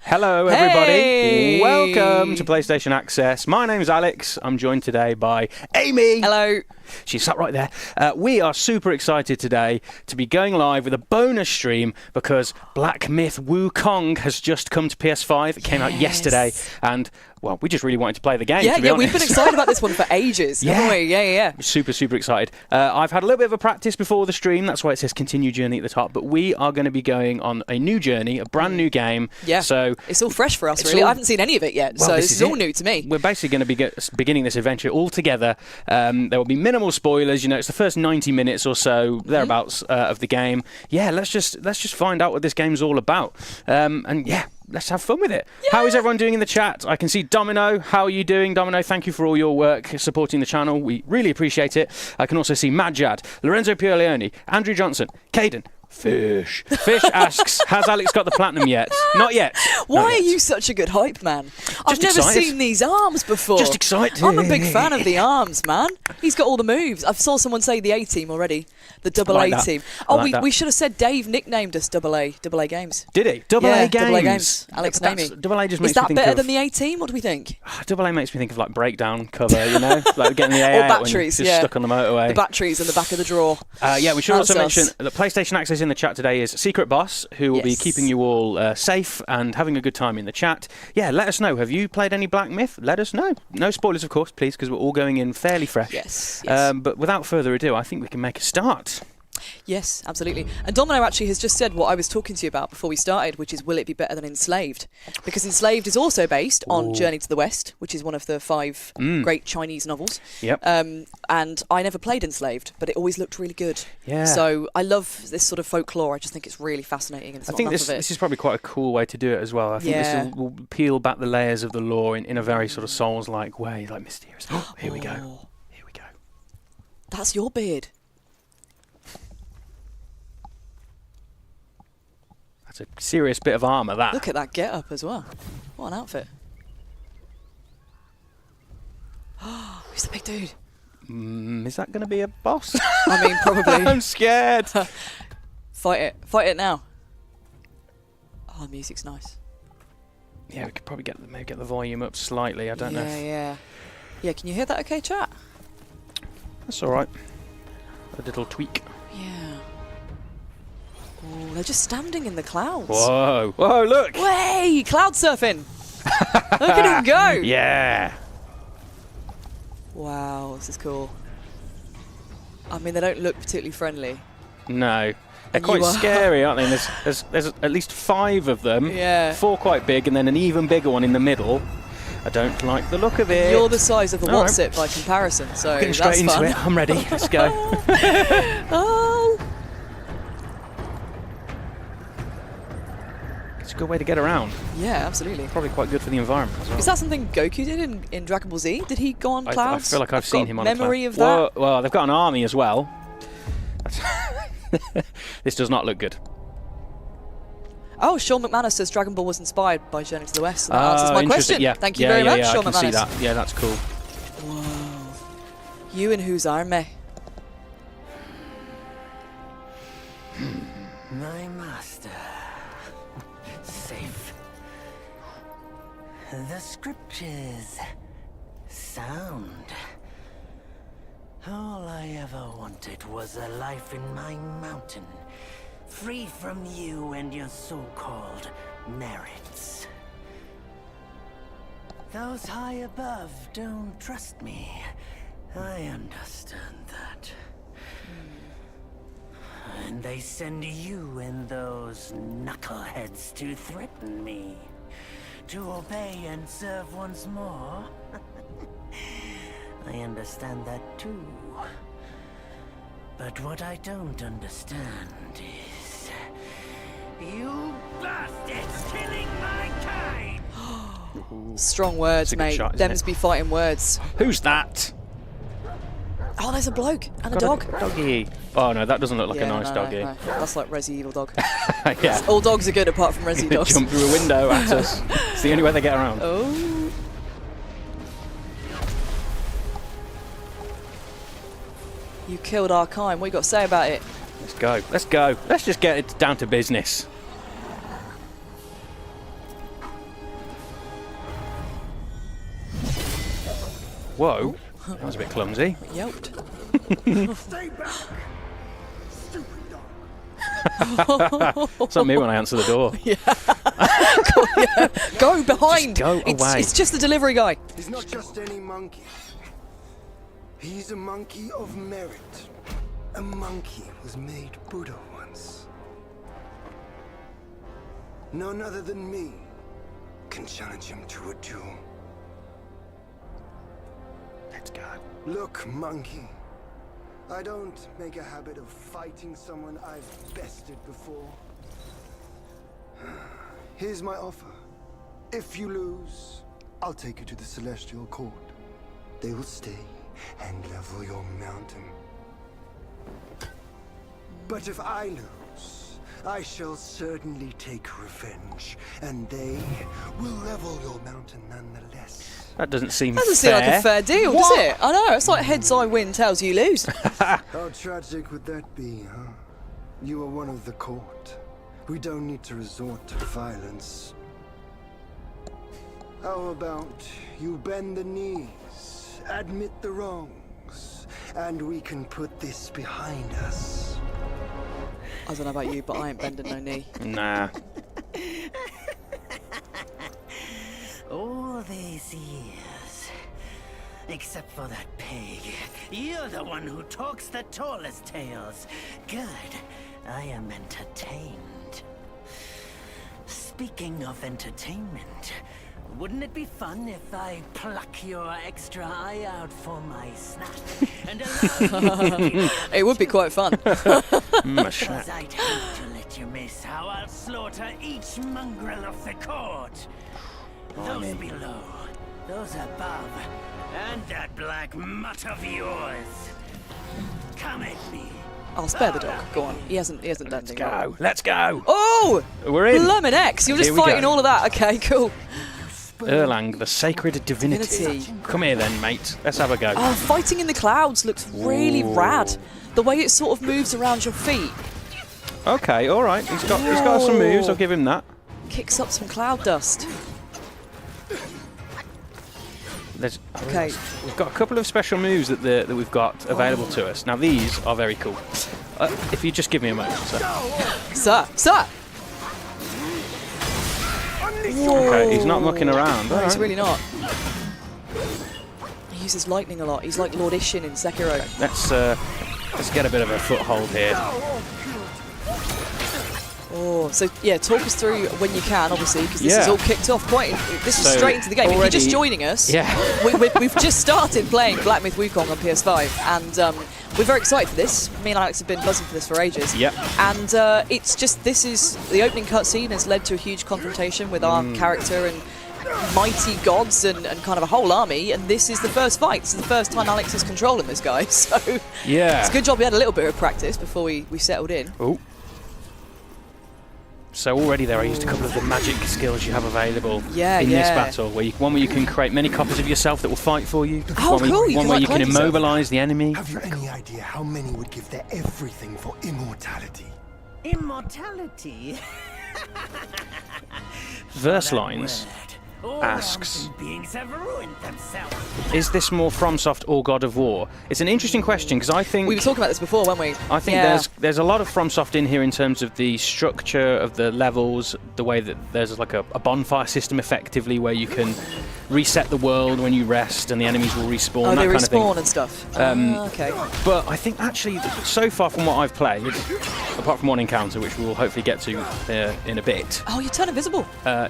Hello, everybody. Hey! Welcome to PlayStation Access. My name's Alex. I'm joined today by Amy. Hello. She's sat right there. We are super excited today to be going live with a bonus stream because Black Myth Wukong has just come to PS5. It came out yesterday, and well, we just really wanted to play the game. Yeah, we've been excited about this one for ages, haven't we? Yeah. Super, super excited. I've had a little bit of a practice before the stream. That's why it says continue journey at the top. But we are going to be going on a new journey, a brand new game. Yeah. So it's all fresh for us, really. I haven't seen any of it yet, so this is all new to me. We're basically going to be beginning this adventure all together. There will be minimal spoilers. You know, it's the first 90 minutes or so thereabouts of the game. Yeah, let's just find out what this game's all about. And yeah, let's have fun with it. Yeah. How is everyone doing in the chat? I can see Domino. How are you doing, Domino? Thank you for all your work supporting the channel. We really appreciate it. I can also see Madjad, Lorenzo Pierleone, Andrew Johnson, Caden. Fish asks, has Alex got the platinum yet? Not yet. Why are you such a good hype man? I've never seen these arms before. Just excited. I'm a big fan of the arms, man. He's got all the moves. I saw someone say the A team already. The double A team. Oh, we should have said Dave nicknamed us Double A Games. Did he? Double A Games. Double A Games. Alex naming. Double A just makes me think of... Is that better than the A team? What do we think? Double A makes me think of like breakdown cover, you know, like getting the A or out batteries, when you're just stuck on the motorway. The batteries in the back of the drawer. Yeah, we should also mention that PlayStation Access in the chat today is Secret Boss, who will be keeping you all safe and having a good time in the chat. Yeah, let us know. Have you played any Black Myth? Let us know. No spoilers, of course, please, because we're all going in fairly fresh. Yes. But without further ado, I think we can make a start. Yes, absolutely. And Domino actually has just said what I was talking to you about before we started, which is, will it be better than Enslaved? Because Enslaved is also based on Journey to the West, which is one of the 5 great Chinese novels. Yep. And I never played Enslaved, but it always looked really good. Yeah. So I love this sort of folklore. I just think it's really fascinating. And I think this is probably quite a cool way to do it as well. I think this will peel back the layers of the lore in a very sort of Souls-like way, like mysterious. Here we go. Here we go. That's your beard. That's a serious bit of armour, that. Look at that get-up as well. What an outfit. Oh, who's the big dude? Is that going to be a boss? I mean, probably. I'm scared. Fight it. Fight it now. Oh, the music's nice. Yeah, we could probably maybe get the volume up slightly. I don't know. Yeah, can you hear that okay, chat? That's all right. A little tweak. Yeah. Oh, they're just standing in the clouds. Whoa, look! Way! Cloud surfing! Look at him go! Yeah! Wow, this is cool. I mean, they don't look particularly friendly. No. They're quite scary, aren't they? There's at least 5 of them. Yeah. 4 quite big, and then an even bigger one in the middle. I don't like the look of it. You're the size of the What's-It by comparison, so getting straight into it. I'm ready. Let's go. Oh! It's a good way to get around. Yeah, absolutely. Probably quite good for the environment as well. Is that something Goku did in Dragon Ball Z? Did he go on clouds? I feel like I've seen him on clouds. Memory of that? Well, they've got an army as well. This does not look good. Oh, Sean McManus says Dragon Ball was inspired by Journey to the West. So that answers my question. Yeah. Thank you very much, Sean McManus. I can see that. Yeah, that's cool. Whoa. You and whose army? My master. Safe. The scriptures. Sound. All I ever wanted was a life in my mountain, free from you and your so-called merits. Those high above don't trust me. I understand that. And they send you and those knuckleheads to threaten me. To obey and serve once more. I understand that too. But what I don't understand is... you bastards killing my kind! Strong words, mate. Them's be fighting words. Who's that? Oh, there's a bloke and a dog. Doggy. Oh no, that doesn't look like a nice doggy. No. That's like Resi Evil Dog. Yeah. All dogs are good apart from Resi dogs. Jump through a window at us. It's the only way they get around. Oh. You killed our kind. What you got to say about it? Let's go. Let's go. Let's just get it down to business. Whoa, that was a bit clumsy. Yelped. Stay back, stupid dog. It's not me when I answer the door. Cool, yeah. Go behind. Just go away. It's just the delivery guy. He's not just any monkey. He's a monkey of merit. A monkey was made Buddha once. None other than me can challenge him to a duel. Let's go. Look, monkey. I don't make a habit of fighting someone I've bested before. Here's my offer. If you lose, I'll take you to the Celestial Court. They will stay and level your mountain. But if I lose, I shall certainly take revenge, and they will level your mountain nonetheless. That doesn't seem Doesn't fair. seem like a fair deal, does it? I know. It's like heads I win, tails you lose. How tragic would that be, huh? You are one of the court. We don't need to resort to violence. How about you bend the knees, admit the wrongs, and we can put this behind us. I don't know about you, but I ain't bending no knee. Nah. All these years, except for that pig, you're the one who talks the tallest tales. Good, I am entertained. Speaking of entertainment, wouldn't it be fun if I pluck your extra eye out for my snack and allow you to It would be quite fun. because I'd hate to let you miss how I'll slaughter each mongrel of the court. Those below, those above, and that black mutt of yours. Come at me. I'll spare the dog. Go on. He hasn't done anything wrong. Go. Let's go. Oh! We're in. Blimmin' X. You're just Here we fighting go. all of that. Okay, cool. Erlang, the sacred divinity. Come here then, mate. Let's have a go. Oh, fighting in the clouds looks really rad. The way it sort of moves around your feet. Okay, all right. He's got some moves. I'll give him that. Kicks up some cloud dust. Okay. We've got a couple of special moves that we've got available to us. Now these are very cool. If you just give me a moment, sir. Sir! Okay, he's not mucking around. No, All he's right. really not. He uses lightning a lot. He's like Lord Ishin in Sekiro. Let's get a bit of a foothold here. Oh, so yeah, talk us through when you can, obviously, because this is all kicked off quite. This is So straight into the game. If you're just already- joining us, Yeah. we've just started playing Black Myth Wukong on PS5, and we're very excited for this. Me and Alex have been buzzing for this for ages. Yep. And it's just the opening cutscene has led to a huge confrontation with our character and mighty gods and kind of a whole army, and this is the first fight. This is the first time Alex is controlling this guy, so Yeah. it's a good job we had a little bit of practice before we settled in. Oh. So already there, I used a couple of the magic skills you have available in this battle. Where you can create many copies of yourself that will fight for you. Oh, cool! One where you can clone yourself. immobilize the enemy. Have you any idea how many would give their everything for immortality? Immortality? Verse lines All asks, mountain beings have ruined themselves. is this more FromSoft or God of War? It's an interesting question because I think We were talking about this before, weren't we? I think there's a lot of FromSoft in here in terms of the structure of the levels, the way that there's like a bonfire system effectively where you can reset the world when you rest and the enemies will respawn. Oh, that they kind of thing. respawn and stuff. Okay. But I think actually, so far from what I've played, apart from one encounter, which we'll hopefully get to in a bit. Oh, you turn invisible.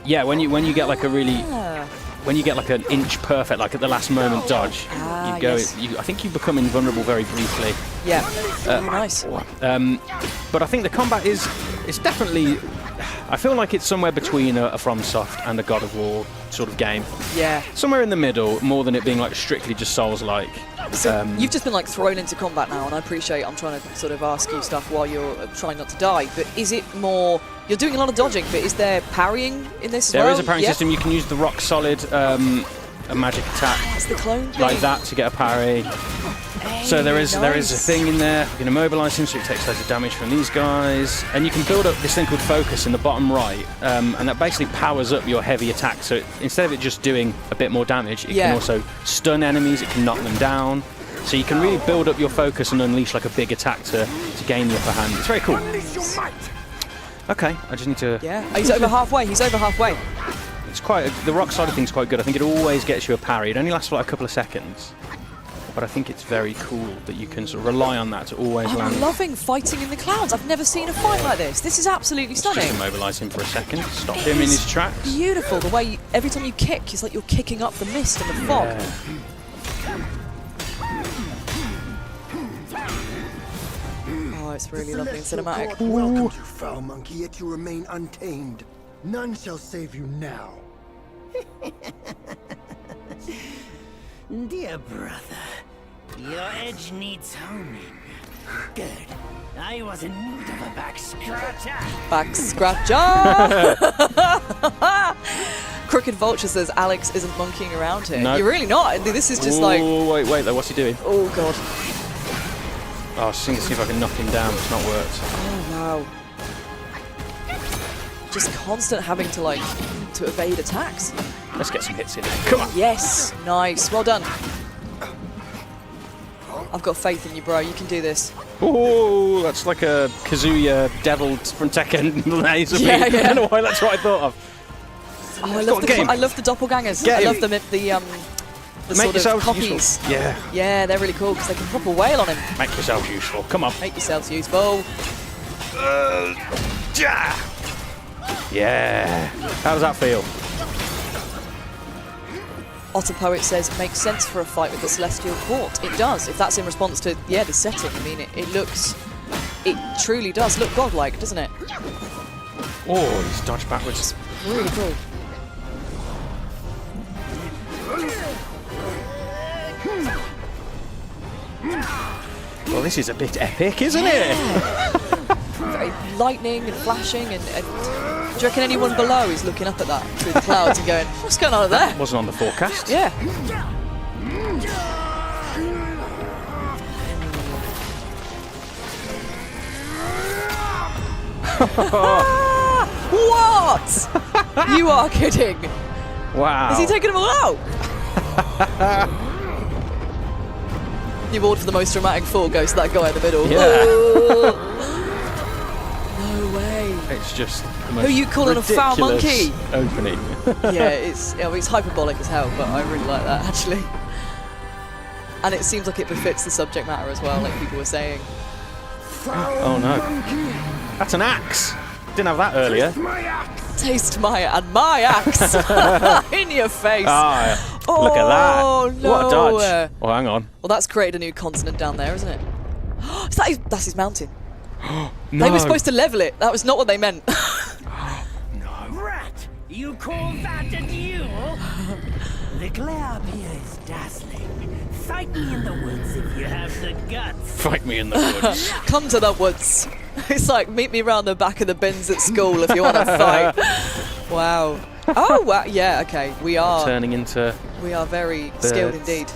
Yeah, when you get like a really Ah. when you get like an inch perfect, like at the last moment dodge, Ah, you go. yes. I think you become invulnerable very briefly. Yeah. Very nice. But I think the combat is definitely. I feel like it's somewhere between a FromSoft and a God of War sort of game. Yeah. Somewhere in the middle, more than it being like strictly just Souls-like. So you've just been like thrown into combat now, and I appreciate I'm trying to sort of ask you stuff while you're trying not to die. But is it more? You're doing a lot of dodging, but is there parrying in this as There well? is a parrying Yeah. system. You can use the rock solid a magic attack That's the clone thing. like that to get a parry. So there is a thing in there. You can immobilize him so he takes loads of damage from these guys, and you can build up this thing called focus in the bottom right, and that basically powers up your heavy attack. So instead of it just doing a bit more damage, it can also stun enemies. It can knock them down. So you can really build up your focus and unleash like a big attack to gain the upper hand. It's very cool. Okay, I just need to... Yeah, he's over halfway. He's over halfway. It's quite... the rock side of things is quite good. I think it always gets you a parry. It only lasts for like a couple of seconds. But I think it's very cool that you can sort of rely on that to always land. I'm loving fighting in the clouds. I've never seen a fight like this. This is absolutely stunning. Just immobilize him for a second. Stop him in his tracks. Beautiful. The way every time you kick, it's like you're kicking up the mist and the fog. Oh, it's really lovely and cinematic. Welcome, you foul monkey, yet you remain untamed. None shall save you now. Dear brother, your edge needs honing. Good. I was in need of a back scratcher. Back scratcher! Crooked Vulture says Alex isn't monkeying around here. No. You're really not. This is just like... Wait, though, what's he doing? Oh, God. Oh, I was thinking to see if I can knock him down, but it's not worked. Oh, wow. Just constant having to, like, to evade attacks. Let's get some hits in there. Come on. Yes, nice. Well done. I've got faith in you, bro. You can do this. Oh, that's like a Kazuya devil from Tekken laser beam. Yeah, yeah. I don't know why that's what I thought of. Oh, I love the doppelgangers. Get I him. love the Make sort of yourselves copies. useful. Yeah. Yeah, they're really cool because they can proper wail on him. Make yourselves useful. Come on. Make yourselves useful. Yeah. How does that feel? Otter Poet says, makes sense for a fight with the Celestial Court. It does, if that's in response to, the setting. I mean, it truly does look godlike, doesn't it? Oh, he's dodged backwards. Really cool. Well, this is a bit epic, isn't it? Very lightning and flashing, and do you reckon anyone below is looking up at that through the clouds and going, what's going on there? Wasn't on the forecast. Yeah. What? You are kidding. Wow. Is he taking them all out? The award for the most dramatic fall goes to that guy in the middle. Yeah. Oh. No way. It's just the most Who are you calling a foul ridiculous monkey? opening. Yeah, it's hyperbolic as hell, but I really like that actually. And it seems like it befits the subject matter as well, like people were saying. Oh no. That's an axe. Didn't have that earlier. Taste my axe in your face. Ah, Oh, look at that. no. What a dodge. Oh, hang on. Well, that's created a new continent down there, isn't it? That's his mountain. No. They were supposed to level it. That was not what they meant. Rat, you call that a duel? The glare up here is dazzling. Fight me in the woods if you have the guts. Fight me in the woods. Come to the woods. It's like, meet me round the back of the bins at school if you want to fight. Wow. Oh, wow. Yeah, okay. We are Turning into... We are very birds. skilled indeed.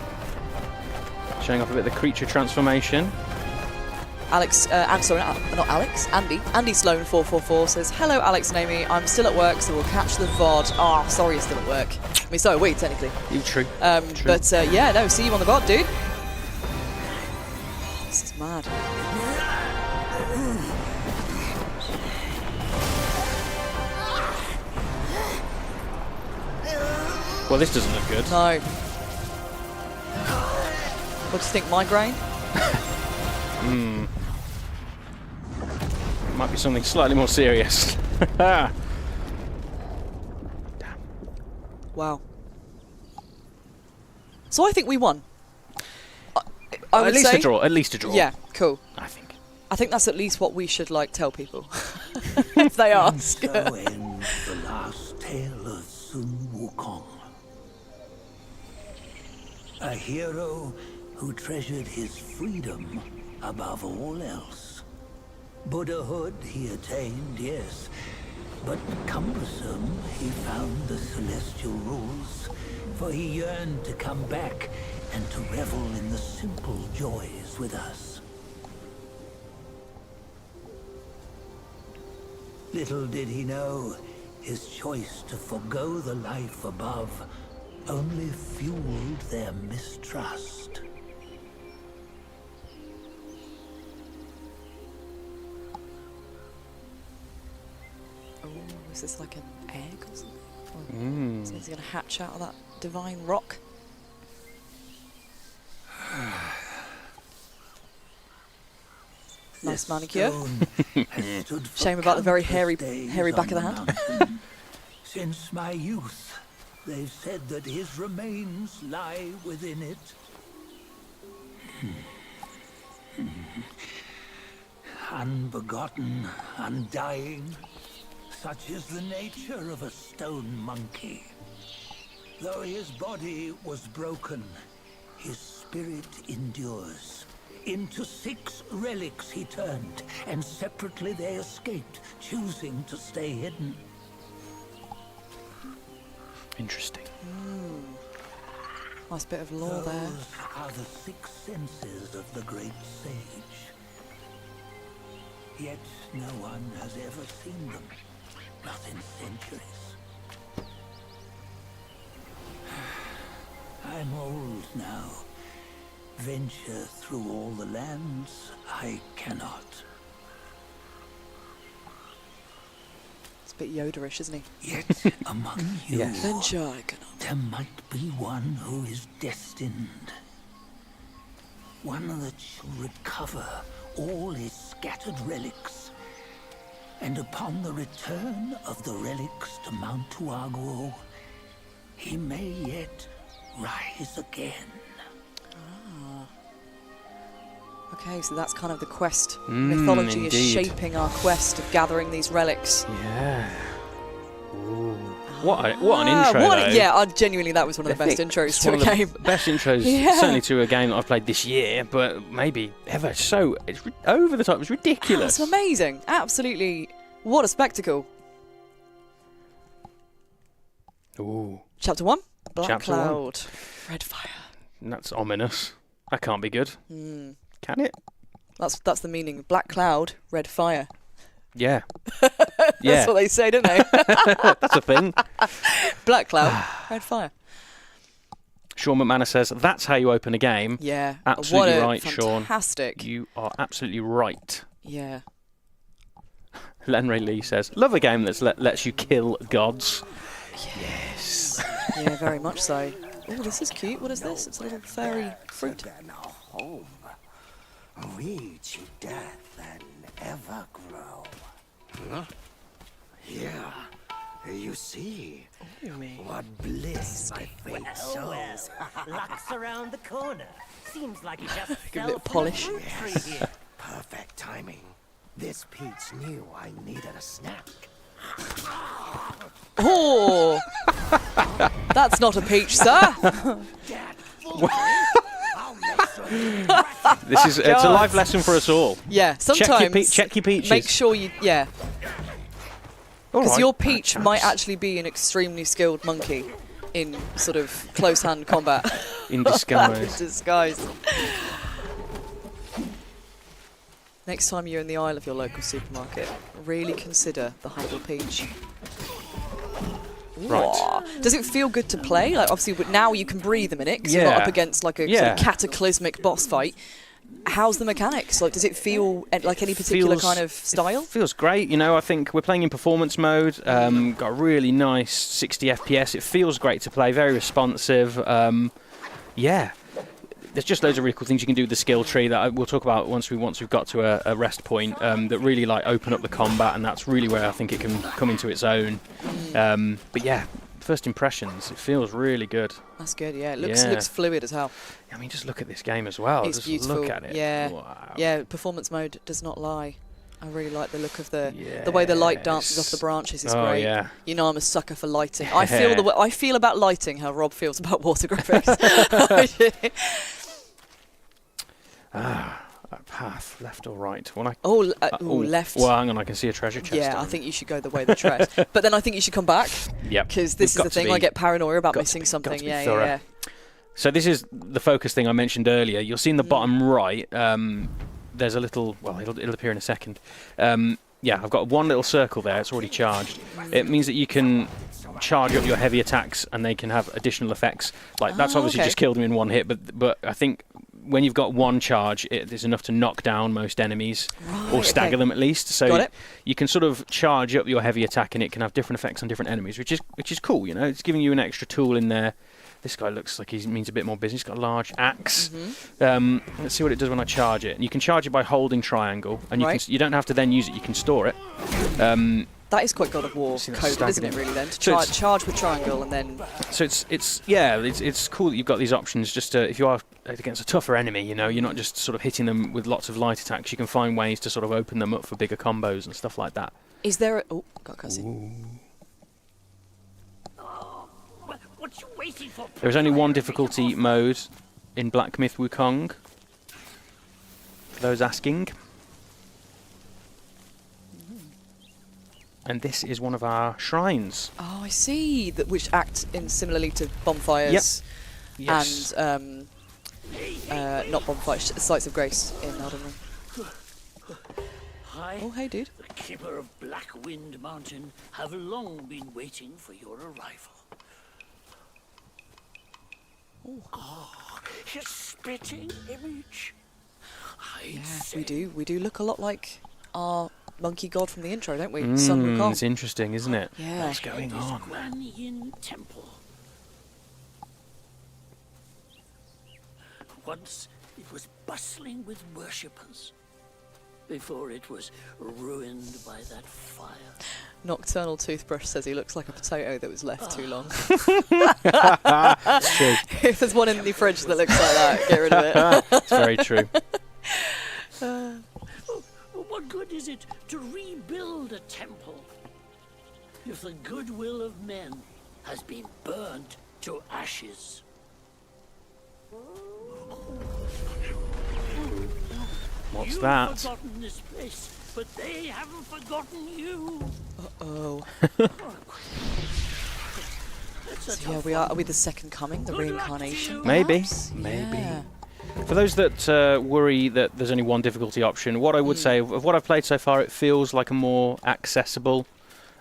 Showing off a bit of the creature transformation. Alex, sorry, not Alex, Andy. Andy Sloan 444 says, hello Alex and Amy, I'm still at work, so we'll catch the VOD. Oh, sorry you're still at work. I mean, so are we, technically. True. But yeah, no, see you on the VOD, dude. This is mad. Well, this doesn't look good. No. What do you think, migraine? Might be something slightly more serious. Damn. Wow. So I think we won. I would At least say, a draw. At least a draw. Yeah, cool. I think. I think that's at least what we should like tell people if they ask. So ends the last tale of Sun Wukong. A hero who treasured his freedom above all else. Buddhahood he attained, yes, but cumbersome he found the celestial rules, for he yearned to come back and to revel in the simple joys with us. Little did he know, his choice to forgo the life above only fueled their mistrust. Oh, is this like an egg or something? Or is he going to hatch out of that divine rock? Nice manicure. Shame about the very hairy back of the hand. Since my youth, they've said that his remains lie within it. Unbegotten, undying, such is the nature of a stone monkey. Though his body was broken, his spirit endures. Into 6 relics he turned, and separately they escaped, choosing to stay hidden. Interesting. Nice bit of lore there. Those are the 6 senses of the great sage. Yet no one has ever seen them, not in centuries. I'm old now. Venture through all the lands I cannot. It's a bit Yoda-ish, isn't he? Yet among you, Venture, I cannot. there might be one who is destined. One that shall recover all his scattered relics. And upon the return of the relics to Mount Tuaguo, he may yet rise again. Okay, so that's kind of the quest. Mythology indeed. is shaping our quest of gathering these relics. Yeah. Ooh. What an intro, though. Yeah, genuinely, that was one of the best intros It's to one a of the game. Best intros, Yeah. certainly to a game that I've played this year, but maybe ever. So it's over the top. It's ridiculous. That's amazing. Absolutely. What a spectacle. Ooh, Chapter 1. Black Chapter 1. Cloud. Red Fire. that's ominous. That can't be good. Can it? That's the meaning. Black Cloud, Red Fire. Yeah. That's what they say, don't they? That's a thing. Black Cloud, Red Fire. Sean McManus says, that's how you open a game. Yeah. Absolutely what a right, Sean. fantastic. You are absolutely right. Yeah. Lenray Lee says, love a game that lets you kill gods. Yes. Yeah, very much so. Oh, this is cute. What is this? It's a little fairy fruit. Than a home. We cheat death and ever grow. Huh? Yeah. You see, what bliss my fate shows. Luck's around the corner. Seems like he just Give it a fell bit of polish. from the tree here. Perfect timing. This peach knew I needed a snack. Oh! That's not a peach, sir. Dad, I'll make sure you This is it's a life lesson for us all. Yeah, sometimes Check your peaches. make sure you, yeah, All because right. your peach might actually be an extremely skilled monkey in sort of close-hand combat. in In disguise. disguise. Next time you're in the aisle of your local supermarket, really consider the humble peach. Right. Aw. Does it feel good to play? Like, obviously, but now you can breathe a minute because you're not Yeah. up against like a sort Yeah. of cataclysmic boss fight. How's the mechanics? Like, does it feel like any particular kind of style? It feels great. You know, I think we're playing in performance mode. Got a really nice 60 FPS. It feels great to play. Very responsive. Yeah. There's just loads of really cool things you can do with the skill tree that we'll talk about once we've got to a rest point that really like open up the combat, and that's really where I think it can come into its own. But yeah, first impressions, it feels really good. That's good. Yeah, it Yeah. looks fluid as hell. I mean, just look at this game as well. It's just beautiful. look at it. Yeah, Wow. yeah. Performance mode does not lie. I really like the look of the way the light dances off the branches is Oh, great. yeah. You know, I'm a sucker for lighting. I feel the way I feel about lighting how Rob feels about water graphics. Path, left or right? When I Left. Well, hang on, I can see a treasure chest. Yeah, down I think you should go the way of the treasure. But then I think you should come back. Yep. Because this is the thing, I get paranoia about missing something. Yeah. So this is the focus thing I mentioned earlier. You'll see in the bottom right, there's a little, well, it'll appear in a second. Yeah, I've got one little circle there. It's already charged. It means that you can charge up your heavy attacks and they can have additional effects. Like, that's obviously just killed them in one hit, but I think when you've got one charge, it is enough to knock down most enemies, or stagger them at least. So you can sort of charge up your heavy attack and it can have different effects on different enemies, which is cool, you know. It's giving you an extra tool in there. This guy looks like he means a bit more business. He's got a large axe. Let's see what it does when I charge it. And you can charge it by holding triangle, and you don't have to then use it. You can store it. That is quite God of War code, isn't it? Really, then to charge with triangle and then. So it's cool that you've got these options. Just to, if you are against a tougher enemy, you know, you're not just sort of hitting them with lots of light attacks. You can find ways to sort of open them up for bigger combos and stuff like that. Is there? Got a cutscene. What you waiting for? There is only one difficulty mode in Black Myth Wukong, for those asking. And this is one of our shrines. Oh, I see. Which act similarly to bonfires. Yep. Yes. And not bonfires, sites of grace in Elden Ring. Hi. Oh, hey, dude. The keeper of Blackwind Mountain have long been waiting for your arrival. His spitting image. We do look a lot like our monkey god from the intro, don't we? Sun Wukong. It's interesting, isn't it? Yeah. What's going on? Guangzhi Temple. Once it was bustling with worshippers, before it was ruined by that fire. Nocturnal Toothbrush says he looks like a potato that was left too long. It's true. If there's one in the fridge that looks like that, get rid of it. It's very true. What good is it to rebuild a temple if the goodwill of men has been burnt to ashes? What's You've that? forgotten this place, but they haven't forgotten you. Uh-oh. So yeah, are we the second coming, the reincarnation? Maybe. perhaps? Maybe. Yeah. For those that worry that there's only one difficulty option, what I would say, of what I've played so far, it feels like a more accessible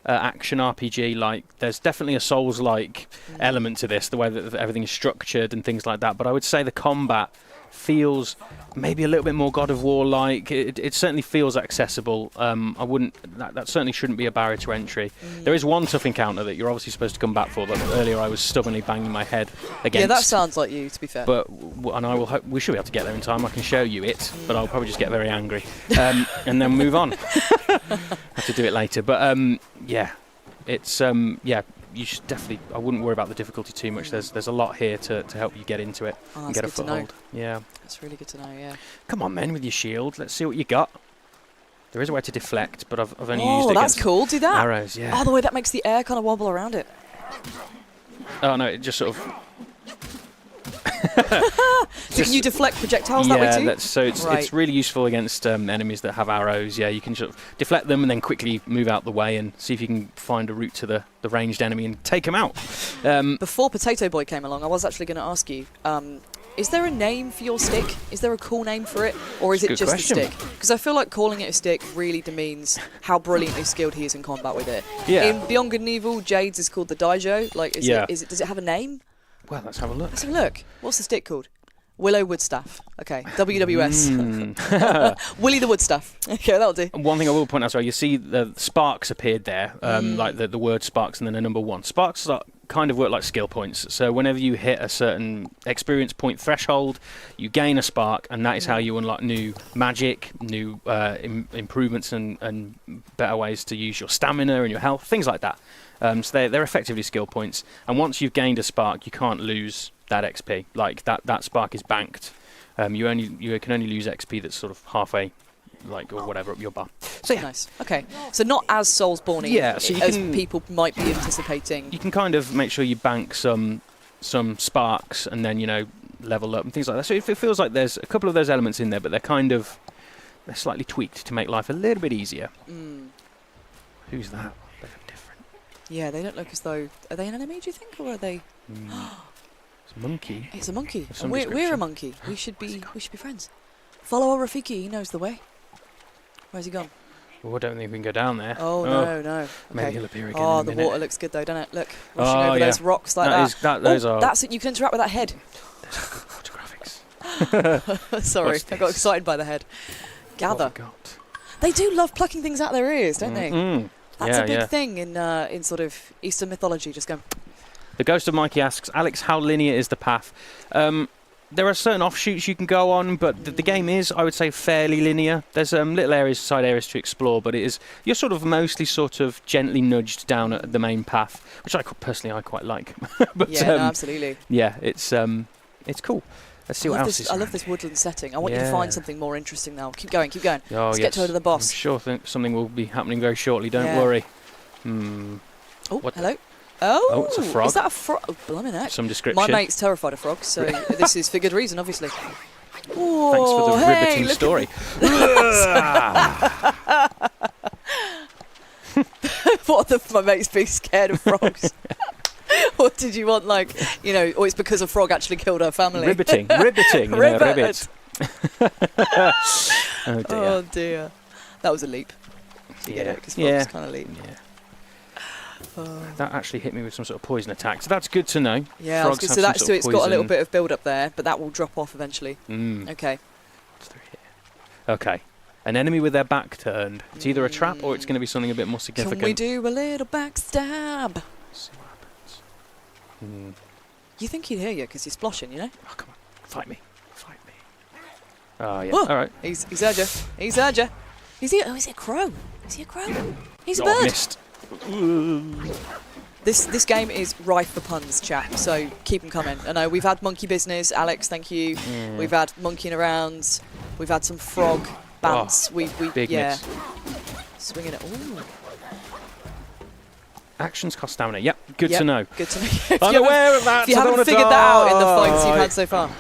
action RPG. Like, there's definitely a Souls-like element to this, the way that everything is structured and things like that. But I would say the combat feels maybe a little bit more God of War-like. It certainly feels accessible. I wouldn't. That certainly shouldn't be a barrier to entry. There is one tough encounter that you're obviously supposed to come back for. That earlier I was stubbornly banging my head against. Yeah, that sounds like you, to be fair. But and I will. We should be able to get there in time. I can show you it, but I'll probably just get very angry and then move on. Have to do it later. But yeah, it's yeah. You should definitely. I wouldn't worry about the difficulty too much. There's a lot here to help you get into it and get a foothold. Yeah, that's really good to know. Yeah. Come on, men, with your shield. Let's see what you got. There is a way to deflect, but I've only used it. Oh, that's cool. Do that. Arrows. Yeah. Oh, the way that makes the air kind of wobble around it. Oh no, it just sort of. So can you deflect projectiles that way too? Yeah, so it's really useful against enemies that have arrows. Yeah, you can sort of deflect them and then quickly move out the way and see if you can find a route to the ranged enemy and take them out. Before Potato Boy came along, I was actually going to ask you, is there a name for your stick? Is there a cool name for it? Or is it just a stick? Because I feel like calling it a stick really demeans how brilliantly skilled he is in combat with it. Yeah. In Beyond Good and Evil, Jade's is called the Daijo. Like, does it have a name? Well, let's have a look. Let's have a look. What's the stick called? Willow Woodstaff. Okay, WWS. Willy the Woodstaff. Okay, that'll do. One thing I will point out, you see the sparks appeared there, like the word sparks and then a number 1. Sparks kind of work like skill points. So whenever you hit a certain experience point threshold, you gain a spark, and that is how you unlock new magic, new improvements and better ways to use your stamina and your health, things like that. So they're effectively skill points. And once you've gained a spark, you can't lose that XP. Like that spark is banked. You can only lose XP that's sort of halfway, like, or whatever, up your bar. So yeah. Nice. Okay. So not as Soulsborne-y as people might be anticipating. You can kind of make sure you bank some sparks and then level up and things like that. So it feels like there's a couple of those elements in there, but they're kind of they're slightly tweaked to make life a little bit easier. Mm. Who's that? They look different. Yeah, they don't look as though... Are they an enemy, do you think, or are they... It's a monkey. It's a monkey. Of some And we're a description. monkey. We should be friends. Follow our Rafiki, he knows the way. Where's he gone? Oh, I don't think we can go down there. Oh, no. Okay. Maybe he'll appear again Oh, in a the minute. water looks good though, doesn't it? Look, rushing Oh, over yeah. those rocks like that. Those are... That's it, you can interact with that head. There's good photographics. Sorry, What's I got this? excited by the head. What Gather. have we got? They do love plucking things out their ears, don't they? Mm. That's Yeah, a big yeah. thing in sort of Eastern mythology, just going... The Ghost of Mikey asks, Alex, how linear is the path? There are certain offshoots you can go on, but the game is, I would say, fairly linear. There's little areas, side areas to explore, but you're sort of mostly sort of gently nudged down at the main path, which personally I quite like. But Yeah, no, absolutely. yeah, it's cool. Let's see what else is I love around. this woodland setting. I want you to Yeah. find something more interesting now. Keep going, keep going. Oh, Let's yes. get to the I'm boss. sure something will be happening very shortly. Don't Yeah. worry. Oh, What- hello. Oh, it's a frog. Is that a frog? Oh, blimey heck. Some description. My mate's terrified of frogs, so this is for good reason, obviously. Thanks for Oh, the hey, riveting look story. What the my mate's being scared of frogs. What did you want, like, or it's because a frog actually killed her family? Riveting, ribbit. Ribbit. Oh dear. Oh dear. That was a leap. You get it, 'cause frogs kind of leap. Yeah. Oh. That actually hit me with some sort of poison attack, so that's good to know. Yeah, Frogs so have some that's sort so of it's got a little poison. bit of build up there, but that will drop off eventually. Mm. Okay. What's through here? Okay. An enemy with their back turned. It's either a trap or it's going to be something a bit more significant. Can we do a little backstab? Let's see what happens. You think he'd hear you because he's splashing, you know? Oh, come on. Fight me. Fight me. Oh, yeah. Oh, All right. He's heard you. He's heard you. Is he a crow? Is he a crow? He's a Oh, I bird. missed. This game is rife for puns, chat. So keep them coming. I know we've had monkey business, Alex. Thank you. We've had monkeying around. We've had some frog bants. We Big miss. Swinging it. Ooh. Actions cost stamina. Yep. Good to know. Good to know. If I'm you haven't- aware of that. If you so I don't haven't wanna figured that out in the fights you've die. had so far.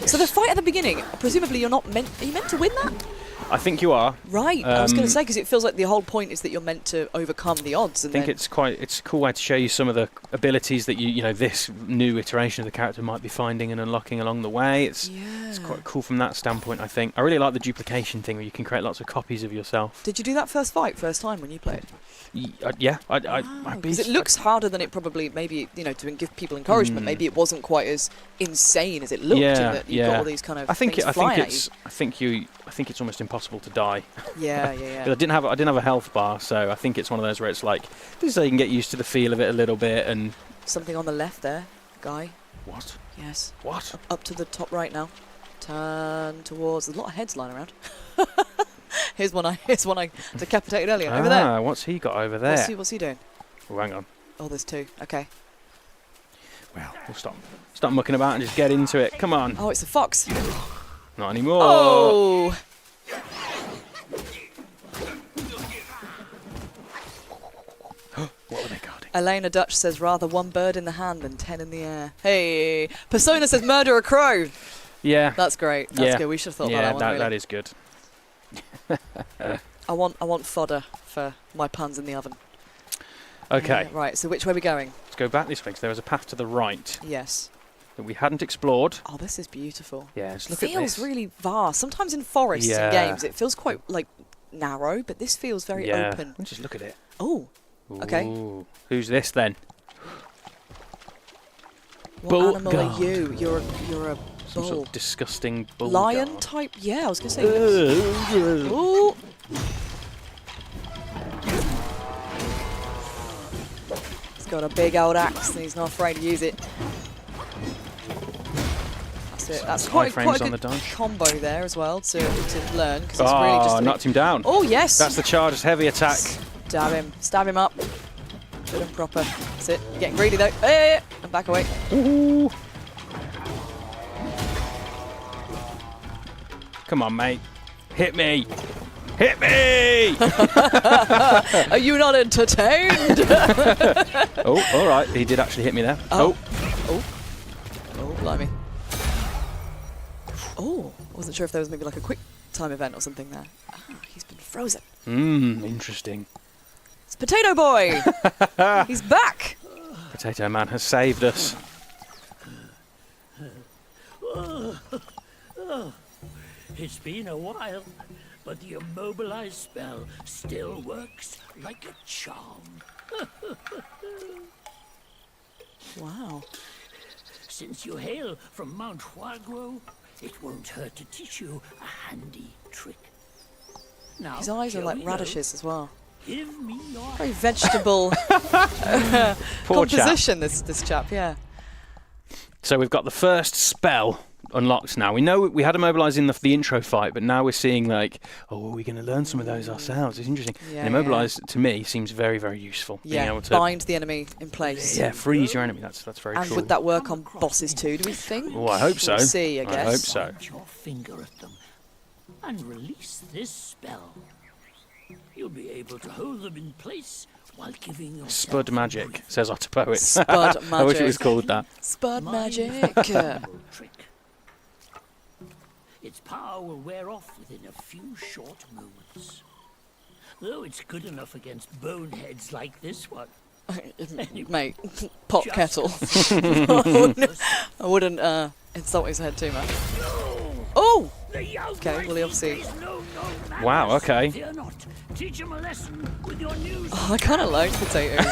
So the fight at the beginning, presumably you're not meant. Are you meant to win that? I think you are. Right. I was going to say because it feels like the whole point is that you're meant to overcome the odds. I And think then, it's a cool way to show you some of the abilities that this new iteration of the character might be finding and unlocking along the way. It's quite cool from that standpoint, I think. I really like the duplication thing where you can create lots of copies of yourself. Did you do that first time when you played? Yeah, I Because it looks harder than it probably maybe to give people encouragement. Maybe it wasn't quite as insane as it looked. in that you've got all these kind of things flying at you. I think it's almost impossible to die. Yeah. 'Cause I didn't have a health bar, so I think it's one of those where it's like this is how you can get used to the feel of it a little bit. And Something on the left there, guy. what? Yes. What? Up to the top right now. Turn towards. There's a lot of heads lying around. Here's one I decapitated earlier. Over there. What's he got over there? What's he doing? Oh, hang on. Oh, there's two. Okay. Well, we'll stop mucking about and just get into it. Come on. Oh, it's a fox. Not anymore. Oh. What were they guarding? Elena Dutch says rather one bird in the hand than 10 in the air. Hey. Persona says murder a crow. Yeah. That's great. That's good. We should have thought about that one. that Really. is good. I want fodder for my puns in the oven. Okay. Right. So which way are we going? Let's go back this way. 'Cause there was a path to the right Yes. that we hadn't explored. Oh, this is beautiful. Yeah, just It look at feels this. really vast. Sometimes in forests Yeah. and games, it feels quite like narrow, but this feels very open. And just look at it. Oh. Okay. Ooh. Who's this then? What Bull animal guard. are you? You're a Some bull. sort of disgusting bull Lion guard. type? Yeah, I was going to say. Ooh. He's got a big old axe and he's not afraid to use it. That's it. That's quite Iframes a on the good dodge. combo there as well to learn because it's really just. Knocked him down. Oh yes. That's the charged heavy attack. Stab him up. Good and proper. That's it. You're getting greedy though. Hey, and back away. Ooh. Come on, mate. Hit me. Hit me! Are you not entertained? Oh, all right. He did actually hit me there. Oh, blimey. Oh, I wasn't sure if there was maybe like a quick time event or something there. Ah, he's been frozen. Interesting. It's Potato Boy! He's back! Potato Man has saved us. It's been a while, but the Immobilize spell still works like a charm. Wow. Since you hail from Mount Huaguo, it won't hurt to teach you a handy trick. Now, His eyes are here like we radishes go. as well. Give me your Very vegetable Poor chap. composition, this chap, yeah. So we've got the first spell unlocked now. We know we had Immobilize in the intro fight, but now we're seeing like, oh, are we going to learn some of those ourselves? It's interesting. Yeah, and Immobilize, to me, seems very, very useful. Being Yeah, able to, bind the enemy in place. yeah, freeze your enemy. That's very And cool. would that work on bosses too, do we think? Oh, I hope so. We'll see, I I guess. hope so. point your finger at them and release this spell. You'll be able to hold them in place while giving yourself Spud a magic, breath. says Otter Poet. Spud I wish it was magic. called that. Spud My magic. infallible trick. Its power will wear off within a few short moments. Though it's good enough against boneheads like this one. Mate, pop Just kettle. I wouldn't insult his head too much. Oh! Okay, well, he obviously- Wow, okay. Fear not. Teach him a lesson with your new I kind of like potatoes.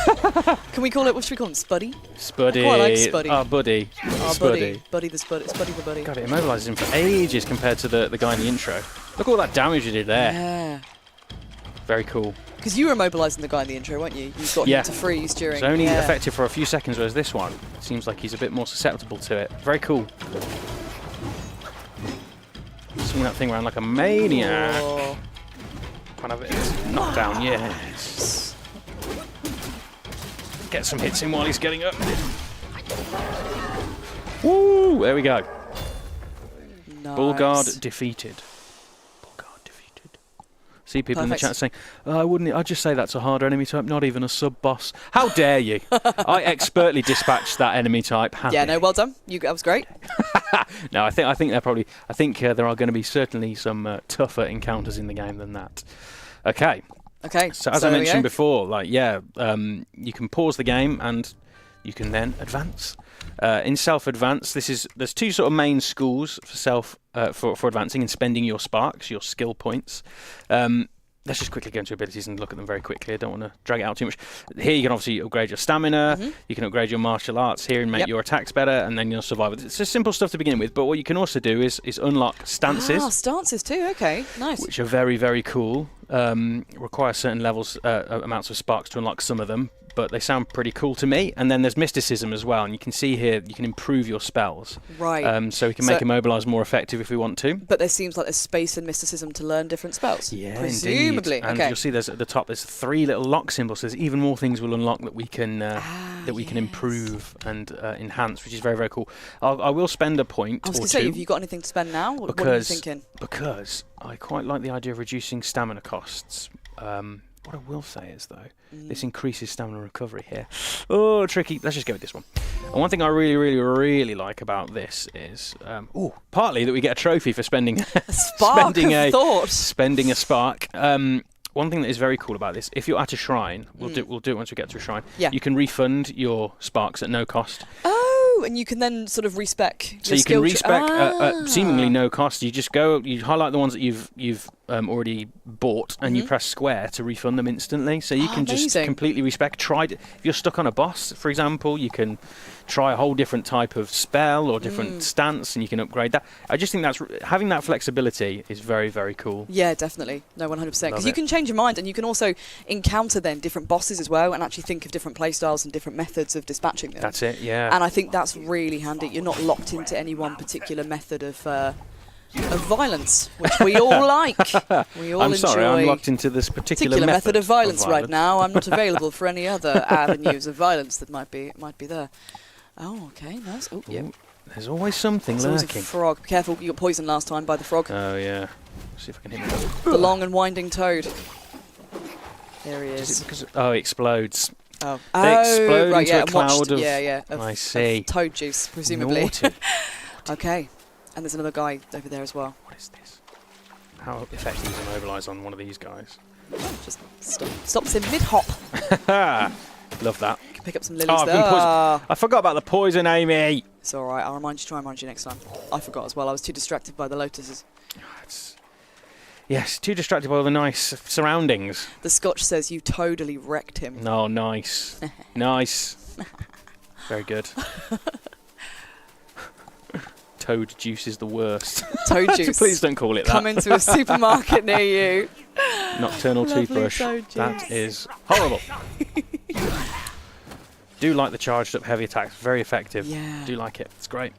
Can we call it, what should we call him, Spuddy? Spuddy. I quite like Spuddy. Oh, Buddy. Oh, Spuddy. Buddy the Spuddy. Spuddy the Buddy. God, it immobilizes him for ages compared to the guy in the intro. Look at all that damage you did there. Yeah. Very cool. Because you were immobilising the guy in the intro, weren't you? You got Yeah. him to freeze during... It's only yeah. effective for a few seconds, whereas this one seems like he's a bit more susceptible to it. Very cool. Swing that thing around like a maniac. Oh. Kind of it. Knocked down, yes. Get some hits in while he's getting up. Woo! There we go. Nice. Bullguard defeated. Bullguard defeated. See people in the Perfect. chat saying, oh, I wouldn't. I'd just say that's a harder enemy type, not even a sub boss. How dare you? I expertly dispatched that enemy type. How Yeah, dare no, well done. That was great. No, I think they're probably. I think there are going to be certainly some tougher encounters in the game than that. Okay. Okay. So as I mentioned before, you can pause the game and you can then advance. In self-advance, there's two sort of main schools for advancing and spending your sparks, your skill points. Let's just quickly go into abilities and look at them very quickly. I don't want to drag it out too much. Here you can obviously upgrade your stamina, you can upgrade your martial arts here and make your attacks better, and then your survival. It's just simple stuff to begin with, but what you can also do is unlock stances. Ah, stances too. Okay, nice. Which are very, very cool. Require certain levels, amounts of sparks to unlock some of them, but they sound pretty cool to me. And then there's mysticism as well, and you can see here you can improve your spells. Right. So we can make Immobilize more effective if we want to. But there seems like there's space in mysticism to learn different spells. Yeah, presumably. indeed. And Okay. you'll see there's at the top there's 3 little lock symbols. There's even more things we'll unlock that we can improve and enhance, which is very, very cool. I will spend a point I was or going to say, two. have you got anything to spend now? What are you thinking? Because I quite like the idea of reducing stamina costs. What I will say is, though, this increases stamina recovery here. Oh, tricky. Let's just go with this one. And one thing I really, really, really like about this is, partly that we get a trophy for spending A spark of thought. spending a spark. One thing that is very cool about this, if you're at a shrine, we'll do it once we get to a shrine. Yeah. You can refund your sparks at no cost. Oh, and you can then sort of respec. So you can respec at seemingly no cost. You just go, you highlight the ones that you've already bought, and you press square to refund them instantly. So you can just completely respec. If you're stuck on a boss, for example, you can try a whole different type of spell or different stance, and you can upgrade that. I just think having that flexibility is very, very cool. Yeah, definitely. No, 100%. Because you can change your mind, and you can also encounter then different bosses as well, and actually think of different playstyles and different methods of dispatching them. That's it, yeah. And I think that's really handy. You're not locked into any one particular method of violence, which we all like. We all I'm sorry, enjoy I'm locked into this particular method of violence right now. I'm not available for any other avenues of violence that might be there. Oh, okay, nice. Oh, yeah. There's always something There's always a lurking. frog. Careful, you got poisoned last time by the frog. Oh, yeah. See if I can hit him. The long and winding toad. There he is. Oh, it explodes. Oh, They explode right, into yeah, a cloud of... of, I see. of toad juice, presumably. Naughty. Okay, and there's another guy over there as well. What is this? How effective is Immobilize on one of these guys? Just stops him mid-hop. Love that. Can pick up some lilies Oh, I've there. been poisoned. I forgot about the poison, Amy. It's all right. I'll try and remind you next time. I forgot as well. I was too distracted by the lotuses. Yes, too distracted by all the nice surroundings. The Scotch says you totally wrecked him. No, nice. Nice. Very good. Toad juice is the worst. Toad juice. Please don't call it that. Come into a supermarket near you. Nocturnal Lovely toothbrush. toad juice. That is horrible. Do like the charged up heavy attacks. Very effective. Yeah. Do like it. It's great.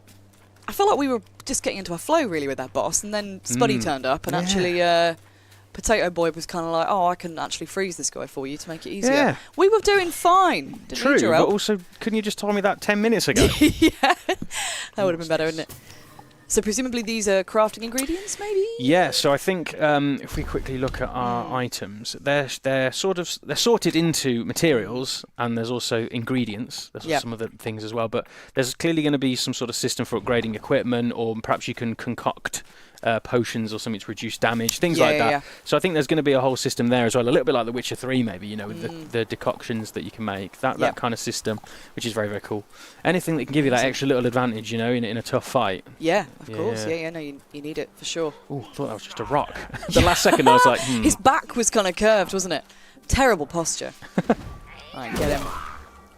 I felt like we were just getting into a flow really with that boss, and then Spuddy turned up, and actually Potato Boy was kind of like, oh, I can actually freeze this guy for you to make it easier. Yeah. We were doing fine. Didn't True, need your but help. also, couldn't you just tell me that 10 minutes ago? Yeah, that would have been better, wouldn't it? So presumably these are crafting ingredients, maybe? Yeah, so I think if we quickly look at our items, they're sorted into materials, and there's also ingredients. There's some other things as well, but there's clearly going to be some sort of system for upgrading equipment, or perhaps you can concoct potions or something to reduce damage, things like that. Yeah. So I think there's going to be a whole system there as well, a little bit like The Witcher 3 maybe, you know, with the decoctions that you can make, that kind of system, which is very, very cool. Anything that can give you that extra little advantage, you know, in a tough fight. Yeah, of course. Yeah, no, you need it for sure. Oh, I thought that was just a rock. The last second I was like, His back was kind of curved, wasn't it? Terrible posture. Right, get him.